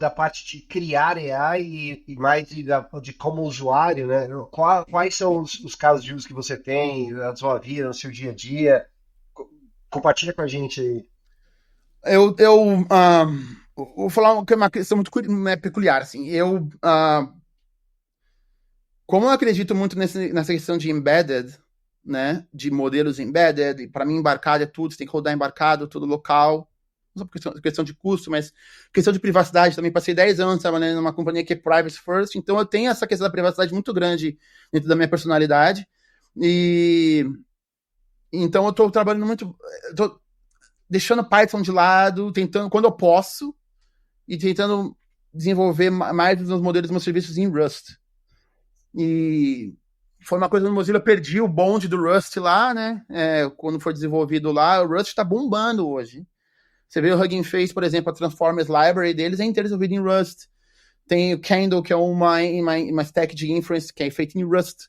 da parte de criar AI e mais de como usuário, né? Quais são os casos de uso que você tem na sua vida, no seu dia a dia? Compartilha com a gente aí. Eu vou falar que é uma questão muito peculiar, assim. Como eu acredito muito nessa questão de embedded, né, de modelos embedded, para mim embarcado é tudo, você tem que rodar embarcado, tudo local, não só por questão de custo, mas questão de privacidade também. Passei 10 anos trabalhando numa companhia que é privacy first, então eu tenho essa questão da privacidade muito grande dentro da minha personalidade, e então eu tô trabalhando muito, tô deixando Python de lado, tentando, quando eu posso, e tentando desenvolver mais dos meus modelos, dos meus serviços em Rust. E foi uma coisa no Mozilla, eu perdi o bonde do Rust lá, né? Quando foi desenvolvido lá, o Rust está bombando hoje. Você vê o Hugging Face, por exemplo, a Transformers Library deles é inteira desenvolvida em Rust. Tem o Candle, que é uma stack de inference que é feita em Rust.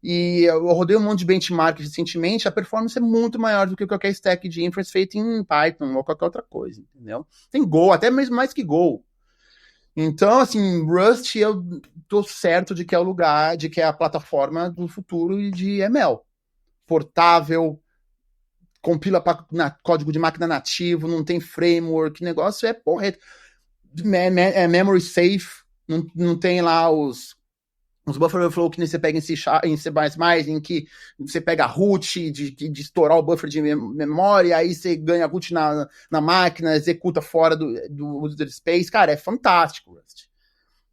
E eu rodei um monte de benchmark recentemente, a performance é muito maior do que qualquer stack de inference feito em Python ou qualquer outra coisa, entendeu? Tem Go, até mesmo mais que Go. Então, assim, Rust, eu tô certo de que é o lugar, de que é a plataforma do futuro de ML. Portável, compila para código de máquina nativo, não tem framework, o negócio é porra, é memory safe, não tem lá os buffer overflow que nem você pega em C++, em que você pega a root de estourar o buffer de memória, aí você ganha a root na máquina, executa fora do user space. Cara, é fantástico, Rust.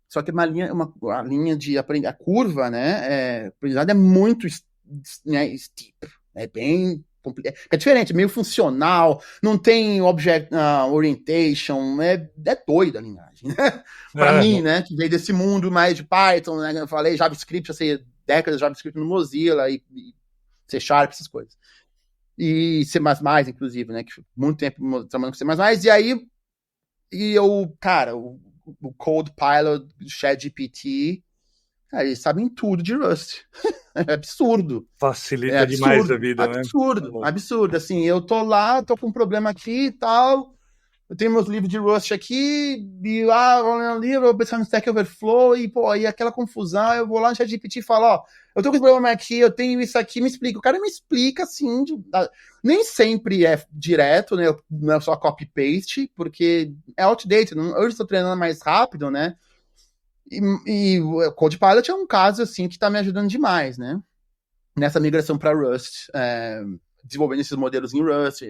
Só que a linha de aprender, a curva, né, aprendizado é muito steep, é bem complicado. É diferente, meio funcional, não tem object orientation, é doida a linguagem, né? Para mim, né, que veio desse mundo mais de Python, né, eu falei JavaScript, eu sei décadas de JavaScript no Mozilla e C#, essas coisas. E C++, inclusive, né, que muito tempo trabalhando com C++, e aí, cara, o CodePilot, o ChatGPT, cara, eles sabem tudo de Rust. É absurdo. Facilita demais a vida, né? Absurdo. Assim, eu tô lá, tô com um problema aqui e tal, eu tenho meus livros de Rust aqui, e vou ler um livro, eu vou pensar no Stack Overflow, e, pô, aí aquela confusão, eu vou lá no ChatGPT e falo, ó, eu tô com esse problema aqui, eu tenho isso aqui, me explica. O cara me explica, assim, nem sempre é direto, né, não é só copy-paste, porque é outdated, eu estou treinando mais rápido, né, e o CodePilot é um caso, assim, que tá me ajudando demais, né, nessa migração para Rust, desenvolvendo esses modelos em Rust,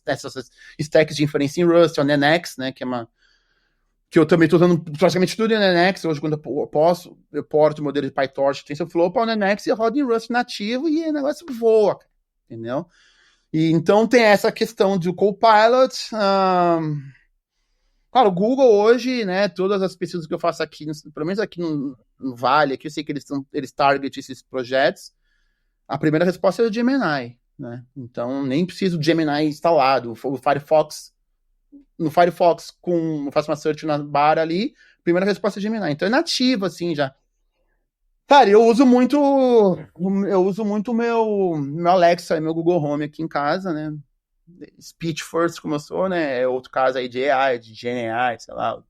essas stacks de inferência em Rust, o NNX, né, que eu também estou usando praticamente tudo em NNX, hoje quando eu porto o modelo de PyTorch, TensorFlow para o NNX e eu rodo em Rust nativo e o negócio voa, entendeu? E então tem essa questão do Copilot. Cara, o Google hoje, né, todas as pesquisas que eu faço aqui, pelo menos aqui no Vale, aqui eu sei que eles targetam esses projetos, a primeira resposta é o Gemini, né? Então nem preciso do Gemini instalado. O Firefox, no Firefox, eu faço uma search na barra ali, primeira resposta é Gemini. Então é nativo, assim, já. Cara, eu uso muito o meu Alexa e meu Google Home aqui em casa, né? Speech first, como eu sou, né? É outro caso aí de AI, de GenAI, sei lá.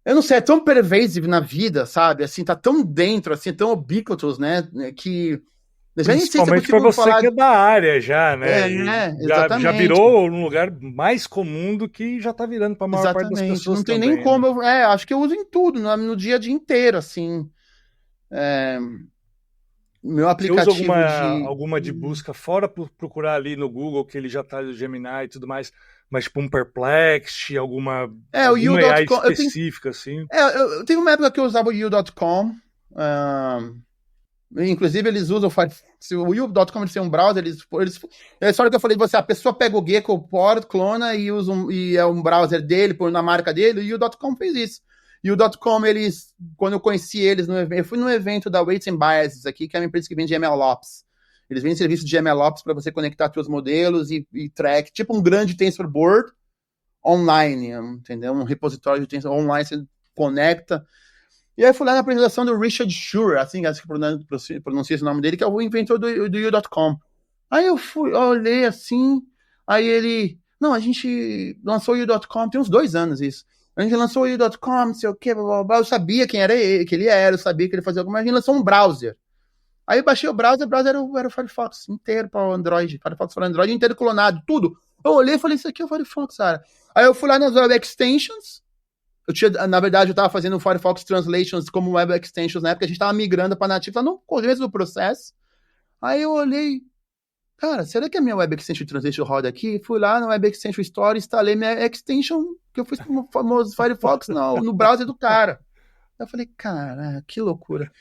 Eu não sei, é tão pervasive na vida, sabe? Assim, tá tão dentro, assim, tão ubiquitous, né? Que principalmente para você que é da área já, né? Exatamente. Já virou um lugar mais comum do que já tá virando para a maior parte das pessoas. Não tem também, nem como. Acho que eu uso em tudo, no dia a dia inteiro, assim. Meu aplicativo. Você usa alguma de busca fora procurar ali no Google, que ele já tá no Gemini e tudo mais, mas tipo um Perplexity, alguma AI específica, assim? Eu tive uma época que eu usava o You.com. Inclusive, eles usam o You.com, eles têm um browser, é a história que eu falei de você, a pessoa pega o Gecko Port, clona e é um browser dele, põe na marca dele, o You.com fez isso. You.com, quando eu conheci eles, eu fui no evento da Weights and Biases aqui, que é uma empresa que vende MLOps. Eles vendem serviço de MLOps para você conectar seus modelos e track, tipo um grande TensorBoard online, entendeu? Um repositório de Tensor online, você conecta. E aí eu fui lá na apresentação do Richard Schur, assim, acho que pronuncia esse nome dele, que é o inventor do You.com. Aí eu olhei assim, aí ele... Não, a gente lançou o You.com, tem uns 2 anos isso. A gente lançou o You.com, não sei o quê, blá, blá, blá. Eu sabia quem era ele, que ele era, eu sabia que ele fazia alguma coisa. A gente lançou um browser. Aí eu baixei o browser era o Firefox inteiro para o Android. Firefox para Android inteiro clonado, tudo. Eu olhei e falei, isso aqui é o Firefox, cara. Aí eu fui lá nas Web Extensions. Na verdade, eu estava fazendo o Firefox Translations como Web Extensions na época. A gente estava migrando para nativo, no começo do processo. Aí eu olhei, cara, será que a minha Web Extension Translation roda aqui? Fui lá no Web Extension Store, instalei minha extension que eu fiz com o famoso Firefox no browser do cara. Eu falei, cara, que loucura.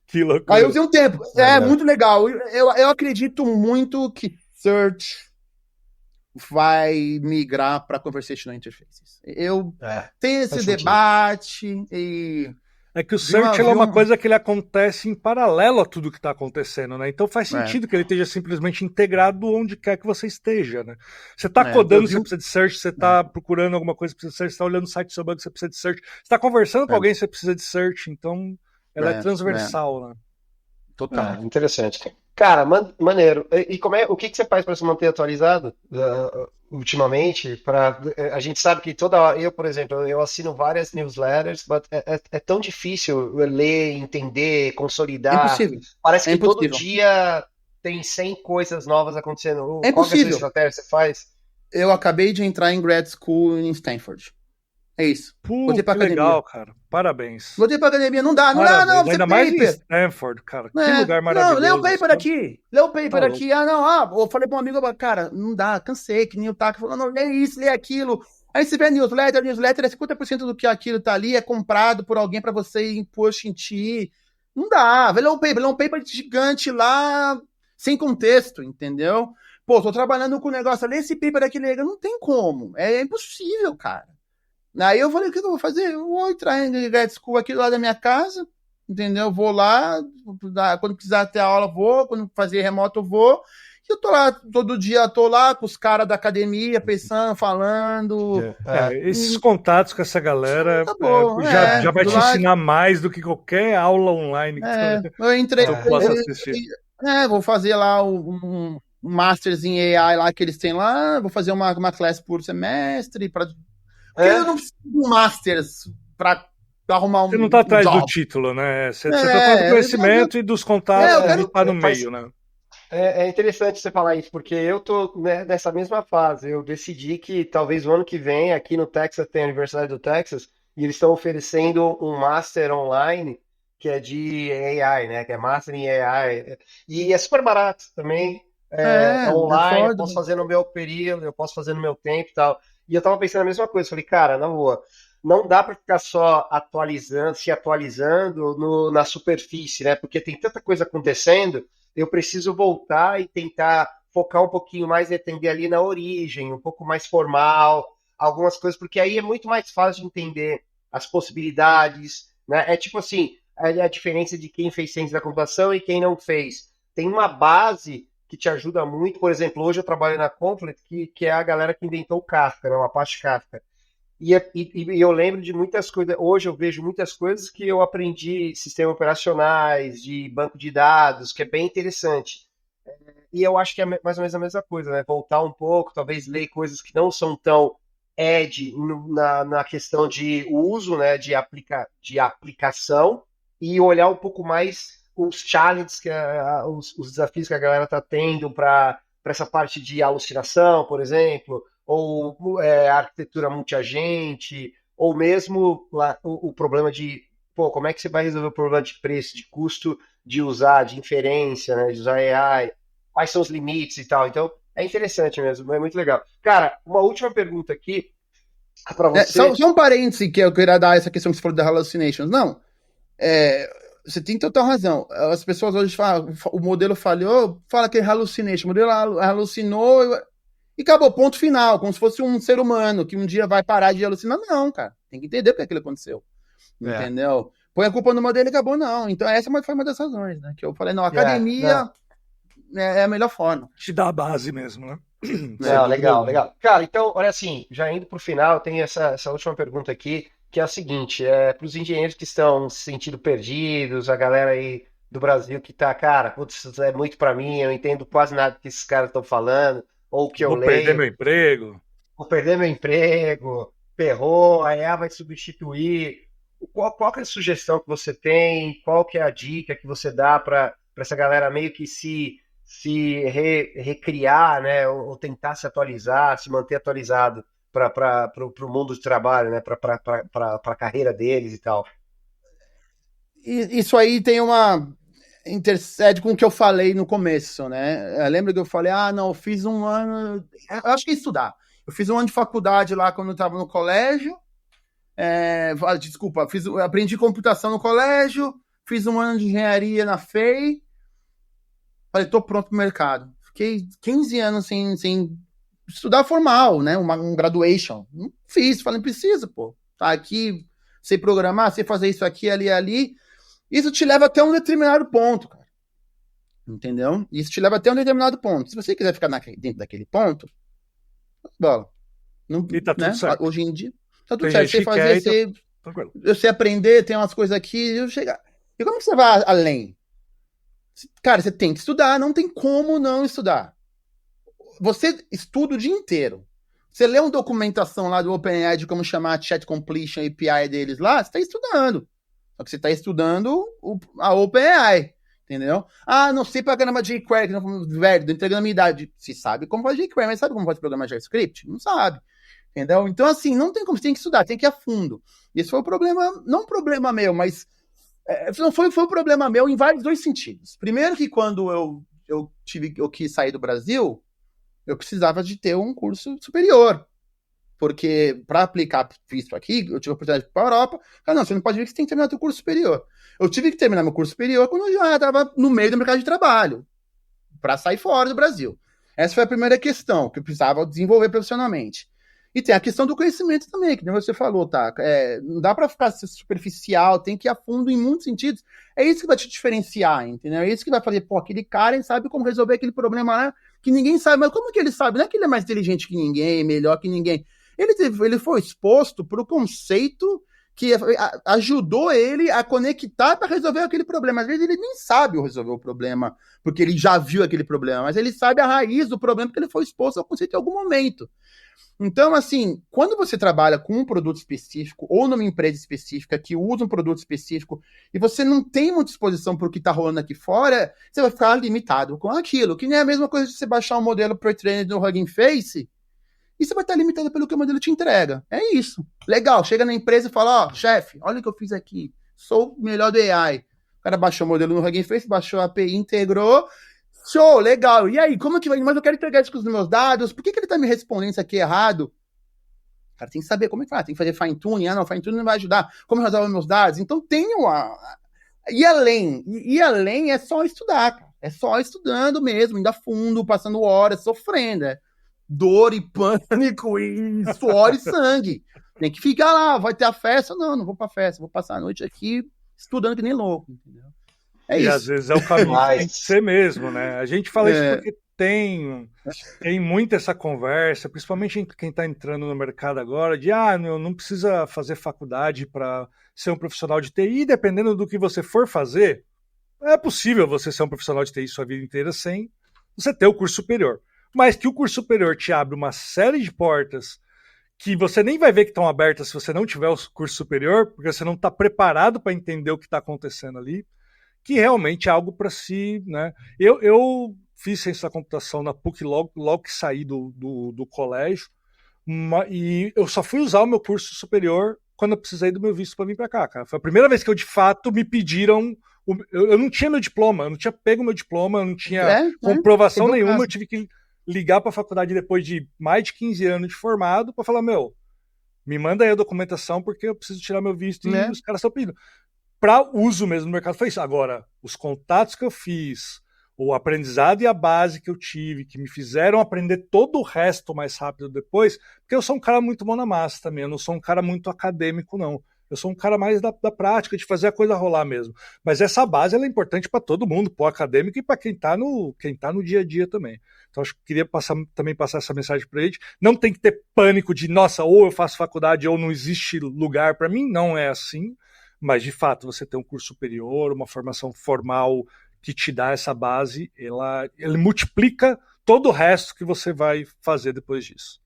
Que loucura. Aí eu usei um tempo. Muito legal. Eu acredito muito que Search vai migrar para Conversational Interfaces. Eu tenho esse debate e... É que o Search é uma coisa que ele acontece em paralelo a tudo que está acontecendo, né? Então faz sentido que ele esteja simplesmente integrado onde quer que você esteja, né? Você está codando, você precisa de Search, você está procurando alguma coisa, você precisa de Search, você está olhando o site do seu banco, você precisa de Search, você está conversando com alguém, você precisa de Search, então ela é transversal, né? Total, interessante. Cara, maneiro. E o que que você faz para se manter atualizado ultimamente? A gente sabe que toda hora, eu, por exemplo, eu assino várias newsletters, mas é tão difícil ler, entender, É consolidar. impossível. Parece É que todo impossível. dia tem 100 coisas novas acontecendo. É Qual que é a sua impossível. estratégia que você faz? Eu acabei de entrar em grad school em Stanford. É isso. Pô, Voltei pra que academia. legal, cara. Parabéns. Voltei pra academia. Não dá, não dá, não, Parabéns. fazer Ainda mais em paper. Stanford, cara. Que É, lugar não, lê o maravilhoso. Os paper caras aqui. Lê o tá paper louco. aqui. Eu falei pra um amigo, cara, não dá, cansei, que nem o Taco falando, não, lê isso, lê aquilo. Aí você vê a newsletter é 50% do que aquilo tá ali, é comprado por alguém pra você push em ti. Não dá, lê um paper gigante lá, sem contexto, entendeu? Pô, tô trabalhando com o negócio, lê esse paper aqui, lê. Não tem como, é impossível, cara. Aí eu falei, o que eu vou fazer? Eu vou entrar em grad school aqui do lado da minha casa, entendeu? Vou lá, quando precisar ter aula, vou, quando fazer remoto, eu vou. E eu tô lá, todo dia tô lá com os caras da academia, pensando, falando. Esses contatos com essa galera Tá bom, já vai do te lado. ensinar mais do que qualquer aula online Eu entrei. tu possa assistir. Vou fazer lá um Masters em AI lá que eles têm lá, vou fazer uma classe por semestre, porque eu não preciso de um Masters para arrumar Você não tá um atrás do job. título, né? Você tá atrás do conhecimento e dos contatos Eu que quero. tá no meio, né? É interessante você falar isso, porque eu tô, né, nessa mesma fase. Eu decidi que talvez o ano que vem, aqui no Texas, tem a Universidade do Texas, e eles estão oferecendo um Master online, que é de AI, né? Que é Master em AI. E é super barato também. É É online, eu foda. posso fazer no meu período, eu posso fazer no meu tempo e tal. E eu tava pensando a mesma coisa. Falei, cara, na boa, não dá para ficar só atualizando, se atualizando na superfície, né? Porque tem tanta coisa acontecendo, eu preciso voltar e tentar focar um pouquinho mais e atender ali na origem, um pouco mais formal, algumas coisas, porque aí é muito mais fácil de entender as possibilidades, né? É tipo assim, a diferença de quem fez ciência da computação e quem não fez. Tem uma base que te ajuda muito, por exemplo, hoje eu trabalho na Confluent, que é a galera que inventou o Kafka, né? Uma parte Kafka. E eu lembro de muitas coisas. Hoje eu vejo muitas coisas que eu aprendi, sistemas operacionais, de banco de dados, que é bem interessante. E eu acho que é mais ou menos a mesma coisa, né? Voltar um pouco, talvez ler coisas que não são tão na questão de uso, né? De aplicação, e olhar um pouco mais os challenges, os desafios que a galera está tendo para essa parte de alucinação, por exemplo, ou arquitetura multiagente, ou mesmo lá, o problema de, pô, como é que você vai resolver o problema de preço, de custo de usar, de inferência, né, de usar AI, quais são os limites e tal. Então, é interessante mesmo, é muito legal. Cara, uma última pergunta aqui para Só você. um parêntese que eu queria dar essa questão que você falou da hallucinations. Não, você tem total razão. As pessoas hoje falam, o modelo falhou, fala que é hallucination. O modelo halucinou e acabou, ponto final, como se fosse um ser humano que um dia vai parar de alucinar. Não, cara, tem que entender porque aquilo aconteceu. Entendeu? Põe a culpa no modelo e acabou, não. Então, essa foi uma das razões, né? Que eu falei, não, academia é a melhor forma. Te dá a base mesmo, né? Não, legal, legal. Cara, então, olha assim, já indo para o final, eu tenho essa última pergunta aqui, que é a seguinte, para os engenheiros que estão se sentindo perdidos, a galera aí do Brasil que tá, cara, putz, isso é muito para mim, eu não entendo quase nada que esses caras estão falando, ou que eu Vou perder leio, meu emprego. vou perder meu emprego, ferrou, a IA vai substituir. Qual que é a sugestão que você tem? Qual que é a dica que você dá para essa galera meio que se recriar, né? Ou tentar se atualizar, se manter atualizado para o mundo de trabalho, né? Para a carreira deles e tal. Isso aí tem uma intercede com o que eu falei no começo, né? Lembra que eu falei, não, eu fiz um ano, eu acho que é estudar. Eu fiz um ano de faculdade lá quando eu estava no colégio. Desculpa, aprendi computação no colégio, fiz um ano de engenharia na FEI. Falei, tô pronto pro mercado. Fiquei 15 anos sem estudar formal, né? Um graduation. Não fiz, falei, precisa, pô. Tá aqui, sei programar, sei fazer isso aqui, ali. Isso te leva até um determinado ponto, cara. Entendeu? Isso te leva até um determinado ponto. Se você quiser ficar dentro daquele ponto, bola. Não, E tá tudo certo. Hoje em dia, tá tudo Tem certo. gente Sei que fazer, quer, então, eu sei aprender, tem umas coisas aqui, eu chegar. E como que você vai além? Cara, você tem que estudar, não tem como não estudar. Você estuda o dia inteiro. Você lê uma documentação lá do OpenAI de como chamar a Chat Completion API deles lá, você está estudando. Só que você está estudando a OpenAI, entendeu? Ah, não sei programar jQuery, velho, tô entregando a minha idade. Você sabe como faz jQuery, mas sabe como faz programar JavaScript? Não sabe, entendeu? Então, assim, não tem como, você tem que estudar, tem que ir a fundo. E esse foi o problema, não um problema meu, mas não foi um problema meu em vários dois sentidos. Primeiro que quando eu quis sair do Brasil, eu precisava de ter um curso superior. Porque para aplicar visto aqui, eu tive a oportunidade de ir para a Europa. Não, você não pode vir que você tem que terminar seu curso superior. Eu tive que terminar meu curso superior quando eu já estava no meio do mercado de trabalho, para sair fora do Brasil. Essa foi a primeira questão que eu precisava desenvolver profissionalmente. E tem a questão do conhecimento também, que nem você falou, tá? Não dá para ficar superficial, tem que ir a fundo em muitos sentidos. É isso que vai te diferenciar, entendeu? É isso que vai fazer, pô, aquele cara ele sabe como resolver aquele problema lá que ninguém sabe. Mas como que ele sabe? Não é que ele é mais inteligente que ninguém, melhor que ninguém. Ele foi exposto para o conceito que ajudou ele a conectar para resolver aquele problema. Às vezes ele nem sabe resolver o problema, porque ele já viu aquele problema, mas ele sabe a raiz do problema porque ele foi exposto ao conceito em algum momento. Então, assim, quando você trabalha com um produto específico ou numa empresa específica que usa um produto específico e você não tem muita exposição para o que está rolando aqui fora, você vai ficar limitado com aquilo, que nem é a mesma coisa de você baixar um modelo pre-trained no Hugging Face e você vai estar limitado pelo que o modelo te entrega. É isso. Legal, chega na empresa e fala, chefe, olha o que eu fiz aqui, sou o melhor do AI. O cara baixou o modelo no Hugging Face, baixou a API, integrou. Show, legal. E aí, como que vai? Mas eu quero entregar isso com os meus dados. Por que ele tá me respondendo isso aqui errado? O cara tem que saber como é que faz. Tem que fazer fine-tuning. Não, fine-tuning não vai ajudar. Como resolver os meus dados? Então tem uma... E além é só estudar, cara. É só estudando mesmo, indo a fundo, passando horas, sofrendo. Dor e pânico e suor e sangue. Tem que ficar lá, vai ter a festa? Não vou pra festa. Vou passar a noite aqui estudando que nem louco, entendeu? E às vezes é o caminho que tem que ser mesmo, né? A gente fala isso porque tem muita essa conversa, principalmente entre quem está entrando no mercado agora, de não precisa fazer faculdade para ser um profissional de TI, dependendo do que você for fazer, é possível você ser um profissional de TI sua vida inteira sem você ter o curso superior. Mas que o curso superior te abre uma série de portas que você nem vai ver que estão abertas se você não tiver o curso superior, porque você não está preparado para entender o que está acontecendo ali, que realmente é algo para si, né? Eu fiz ciência da computação na PUC logo que saí do colégio, e eu só fui usar o meu curso superior quando eu precisei do meu visto para vir para cá, cara. Foi a primeira vez que eu, de fato, me pediram... Eu não tinha meu diploma, eu não tinha pego meu diploma, eu não tinha comprovação nenhuma, eu tive que ligar para a faculdade depois de mais de 15 anos de formado para falar, me manda aí a documentação porque eu preciso tirar meu visto e os caras estão pedindo. Para uso mesmo no mercado foi isso. Agora, os contatos que eu fiz, o aprendizado e a base que eu tive, que me fizeram aprender todo o resto mais rápido depois, porque eu sou um cara muito mão na massa também, eu não sou um cara muito acadêmico, não. Eu sou um cara mais da prática, de fazer a coisa rolar mesmo. Mas essa base ela é importante para todo mundo, para o acadêmico e para quem tá no dia a dia também. Então, acho que queria também passar essa mensagem para a gente. Não tem que ter pânico de, nossa, ou eu faço faculdade ou não existe lugar para mim. Não é assim. Mas, de fato, você tem um curso superior, uma formação formal que te dá essa base, ele multiplica todo o resto que você vai fazer depois disso.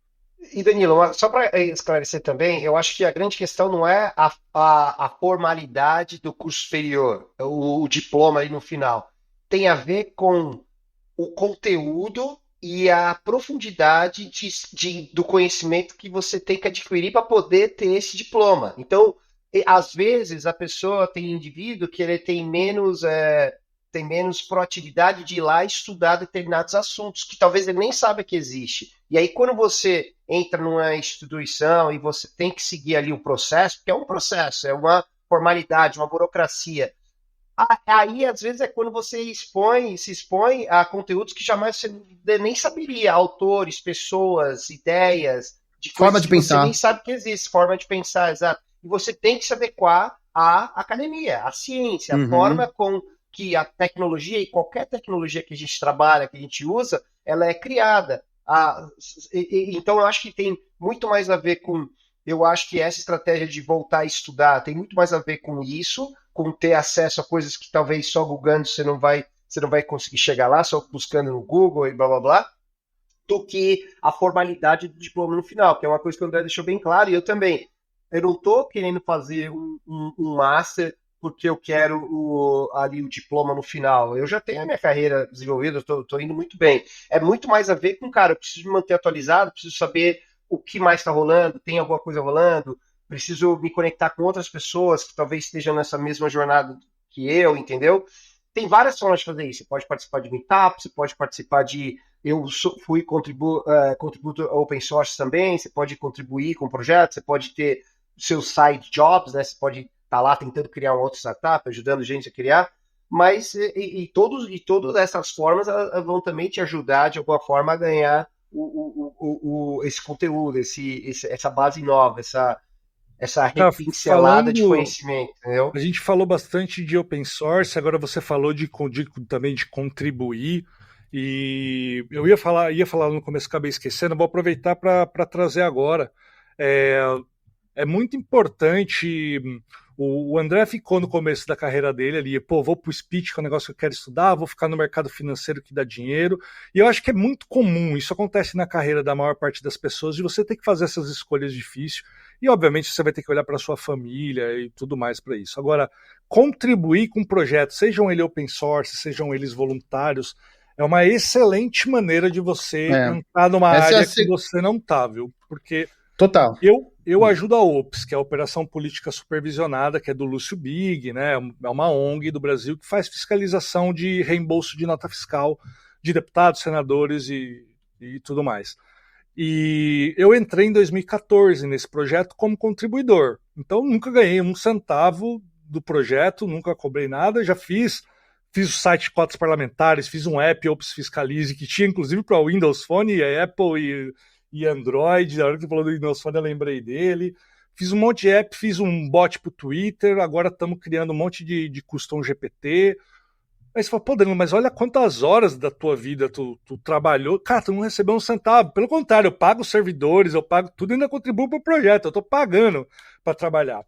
E, Danilo, só para esclarecer também, eu acho que a grande questão não é a formalidade do curso superior, o diploma aí no final. Tem a ver com o conteúdo e a profundidade do conhecimento que você tem que adquirir para poder ter esse diploma. Então, às vezes, a pessoa tem indivíduo que ele tem menos proatividade de ir lá estudar determinados assuntos, que talvez ele nem saiba que existe. E aí, quando você entra numa instituição e você tem que seguir ali um processo, porque é um processo, é uma formalidade, uma burocracia, aí, às vezes, é quando você se expõe a conteúdos que jamais você nem saberia, autores, pessoas, ideias, de forma de pensar. Você nem sabe que existe, forma de pensar, exato. E você tem que se adequar à academia, à ciência, à forma com que a tecnologia e qualquer tecnologia que a gente trabalha, que a gente usa, ela é criada. Então, eu acho que tem muito mais a ver com... Eu acho que essa estratégia de voltar a estudar tem muito mais a ver com isso, com ter acesso a coisas que talvez só googando você não vai você não vai conseguir chegar lá só buscando no Google e blá blá blá, do que a formalidade do diploma no final, que é uma coisa que o André deixou bem claro, e eu também. Eu não estou querendo fazer um master porque eu quero ali o diploma no final. Eu já tenho a minha carreira desenvolvida, estou indo muito bem. É muito mais a ver com, cara, eu preciso me manter atualizado, preciso saber o que mais está rolando, tem alguma coisa rolando, preciso me conectar com outras pessoas que talvez estejam nessa mesma jornada que eu, entendeu? Tem várias formas de fazer isso. Você pode participar de meetup, você pode participar de. Fui contributo open source também, você pode contribuir com projetos, você pode ter seus side jobs, né? Você pode estar lá tentando criar uma outra startup, ajudando gente a criar, mas todas essas formas vão também te ajudar de alguma forma a ganhar esse conteúdo, essa base nova, essa repincelada de conhecimento, entendeu? A gente falou bastante de open source, agora você falou também de contribuir, e eu ia falar no começo, acabei esquecendo, vou aproveitar para trazer agora. É muito importante. O André ficou no começo da carreira dele ali, vou pro speech, que é um negócio que eu quero estudar, vou ficar no mercado financeiro que dá dinheiro, e eu acho que é muito comum, isso acontece na carreira da maior parte das pessoas, de você ter que fazer essas escolhas difíceis, e obviamente você vai ter que olhar para sua família e tudo mais para isso. Agora, contribuir com projetos, sejam eles open source, sejam eles voluntários, é uma excelente maneira de você entrar numa área que você não tá, viu? Porque total. Eu ajudo a OPS, que é a Operação Política Supervisionada, que é do Lúcio Big, né? É uma ONG do Brasil que faz fiscalização de reembolso de nota fiscal de deputados, senadores e tudo mais. E eu entrei em 2014 nesse projeto como contribuidor. Então nunca ganhei um centavo do projeto, nunca cobrei nada, já fiz o site de cotas parlamentares, fiz um app Ops Fiscalize, que tinha inclusive para Windows Phone e Apple e Android. Na hora que você falou do Windows Phone eu lembrei dele. Fiz um monte de app, fiz um bot pro Twitter, agora estamos criando um monte de custom GPT. Aí você fala, Danilo, mas olha quantas horas da tua vida tu trabalhou. Cara, tu não recebeu um centavo. Pelo contrário, eu pago os servidores, eu pago tudo e ainda contribuo pro projeto. Eu tô pagando para trabalhar.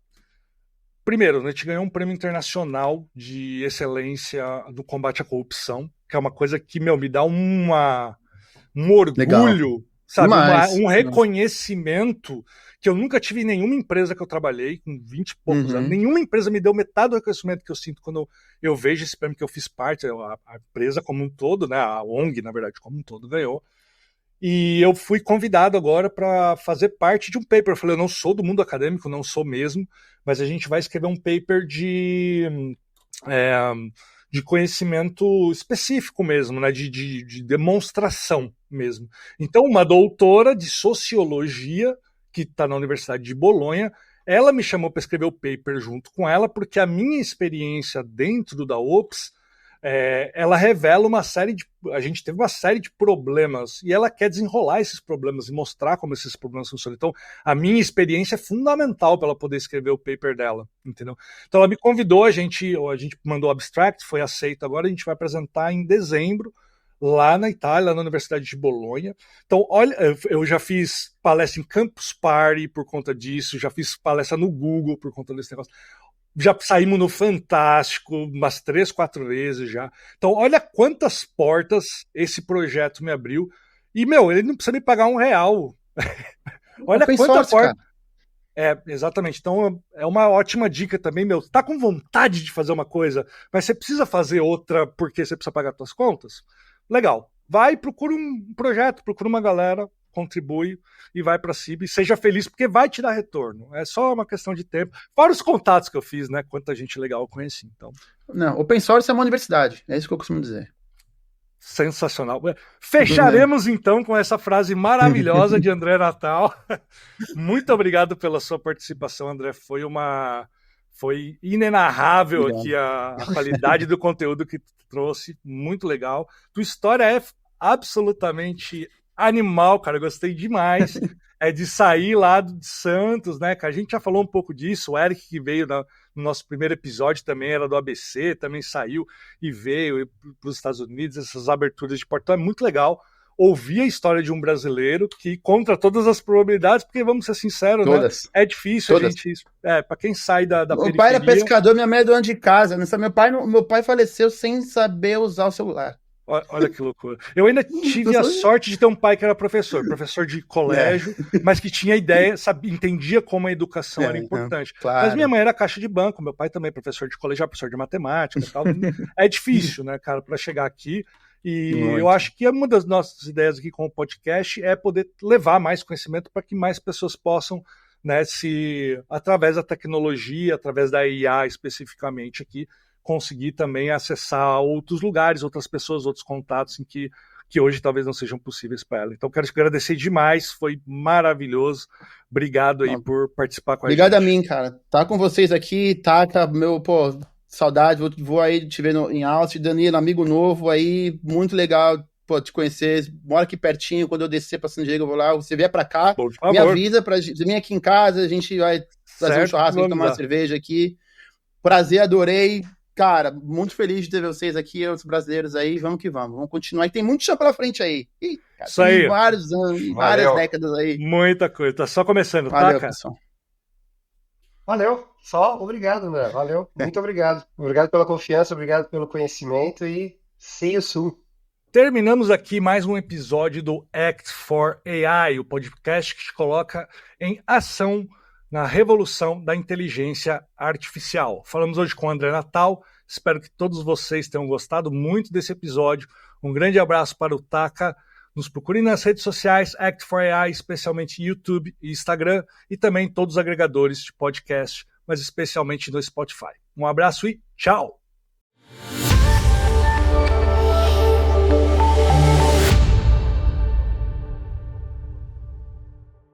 Primeiro, a gente ganhou um prêmio internacional de excelência no combate à corrupção, que é uma coisa que, me dá um orgulho, legal. Sabe? Um reconhecimento que eu nunca tive em nenhuma empresa que eu trabalhei, com 20 e poucos anos. Nenhuma empresa me deu metade do reconhecimento que eu sinto quando eu vejo esse prêmio que eu fiz parte, a empresa como um todo, né? A ONG, na verdade, como um todo, ganhou. E eu fui convidado agora para fazer parte de um paper. Eu falei, eu não sou do mundo acadêmico, não sou mesmo, mas a gente vai escrever um paper de conhecimento específico mesmo, né? De demonstração mesmo. Então, uma doutora de sociologia, que está na Universidade de Bolonha, ela me chamou para escrever o paper junto com ela, porque a minha experiência dentro da OPS, ela revela uma série de... A gente teve uma série de problemas e ela quer desenrolar esses problemas e mostrar como esses problemas funcionam. Então, a minha experiência é fundamental para ela poder escrever o paper dela, entendeu? Então, ela me convidou, a gente mandou o abstract, foi aceito agora, a gente vai apresentar em dezembro, lá na Itália, na Universidade de Bolonha. Então, olha, eu já fiz palestra em Campus Party por conta disso, já fiz palestra no Google por conta desse negócio. Já saímos no Fantástico umas 3, 4 vezes já. Então, olha quantas portas esse projeto me abriu. E, ele não precisa me pagar R$1. Olha quanta porta. Exatamente. Então, é uma ótima dica também, tá com vontade de fazer uma coisa, mas você precisa fazer outra porque você precisa pagar suas contas? Legal. Vai, procura um projeto, procura uma galera, contribui e vai para cima e seja feliz, porque vai te dar retorno. É só uma questão de tempo. Fora os contatos que eu fiz, né? Quanta gente legal eu conheci. Então. Não, open source é uma universidade. É isso que eu costumo dizer. Sensacional. Fecharemos então com essa frase maravilhosa de André Natal. Muito obrigado pela sua participação, André. Foi inenarrável aqui a qualidade do conteúdo que tu trouxe, muito legal. Tua história é absolutamente animal, cara, eu gostei demais. De sair lá de Santos, né, que a gente já falou um pouco disso, o Eric que veio no nosso primeiro episódio também era do ABC, também saiu e veio para os Estados Unidos, essas aberturas de portão, é muito legal. ouvir a história de um brasileiro que, contra todas as probabilidades, porque vamos ser sinceros, Todas. né? É difícil Todas. a gente... para quem sai da Meu periferia... pai era pescador, minha mãe é dona de casa. Meu pai faleceu sem saber usar o celular. Olha que loucura. Eu ainda tive a sorte de ter um pai que era professor de colégio, mas que tinha ideia, entendia como a educação era importante. Claro. Mas minha mãe era caixa de banco, meu pai também professor de colégio, professor de matemática e tal. É difícil, né, cara, para chegar aqui. E eu acho que uma das nossas ideias aqui com o podcast é poder levar mais conhecimento para que mais pessoas possam, né, através da tecnologia, através da IA especificamente aqui, conseguir também acessar outros lugares, outras pessoas, outros contatos em que hoje talvez não sejam possíveis para ela. Então, quero te agradecer demais, foi maravilhoso. Obrigado aí por participar com a gente. Obrigado a mim, cara. Tá com vocês aqui, tá, saudade, vou aí te ver em Austin. Danilo, amigo novo aí, muito legal, te conhecer. Mora aqui pertinho, quando eu descer pra San Diego eu vou lá, você vier pra cá, me avisa pra vir aqui em casa, a gente vai fazer um churrasco, tomar uma cerveja aqui. Prazer, adorei. Cara, muito feliz de ter vocês aqui, os brasileiros aí, vamos que vamos continuar, e tem muito chão pela frente aí. Cara, isso aí. Vários anos, várias décadas aí. Muita coisa, tá só começando, valeu, tá, cara? Pessoal. Valeu, só obrigado, André, valeu, muito obrigado. Obrigado pela confiança, obrigado pelo conhecimento e see you soon. Terminamos aqui mais um episódio do Act for AI, o podcast que te coloca em ação na revolução da inteligência artificial. Falamos hoje com o André Natal, espero que todos vocês tenham gostado muito desse episódio. Um grande abraço para o Taka, nos procurem nas redes sociais, Act for AI, especialmente YouTube e Instagram, e também todos os agregadores de podcast, mas especialmente no Spotify. Um abraço e tchau!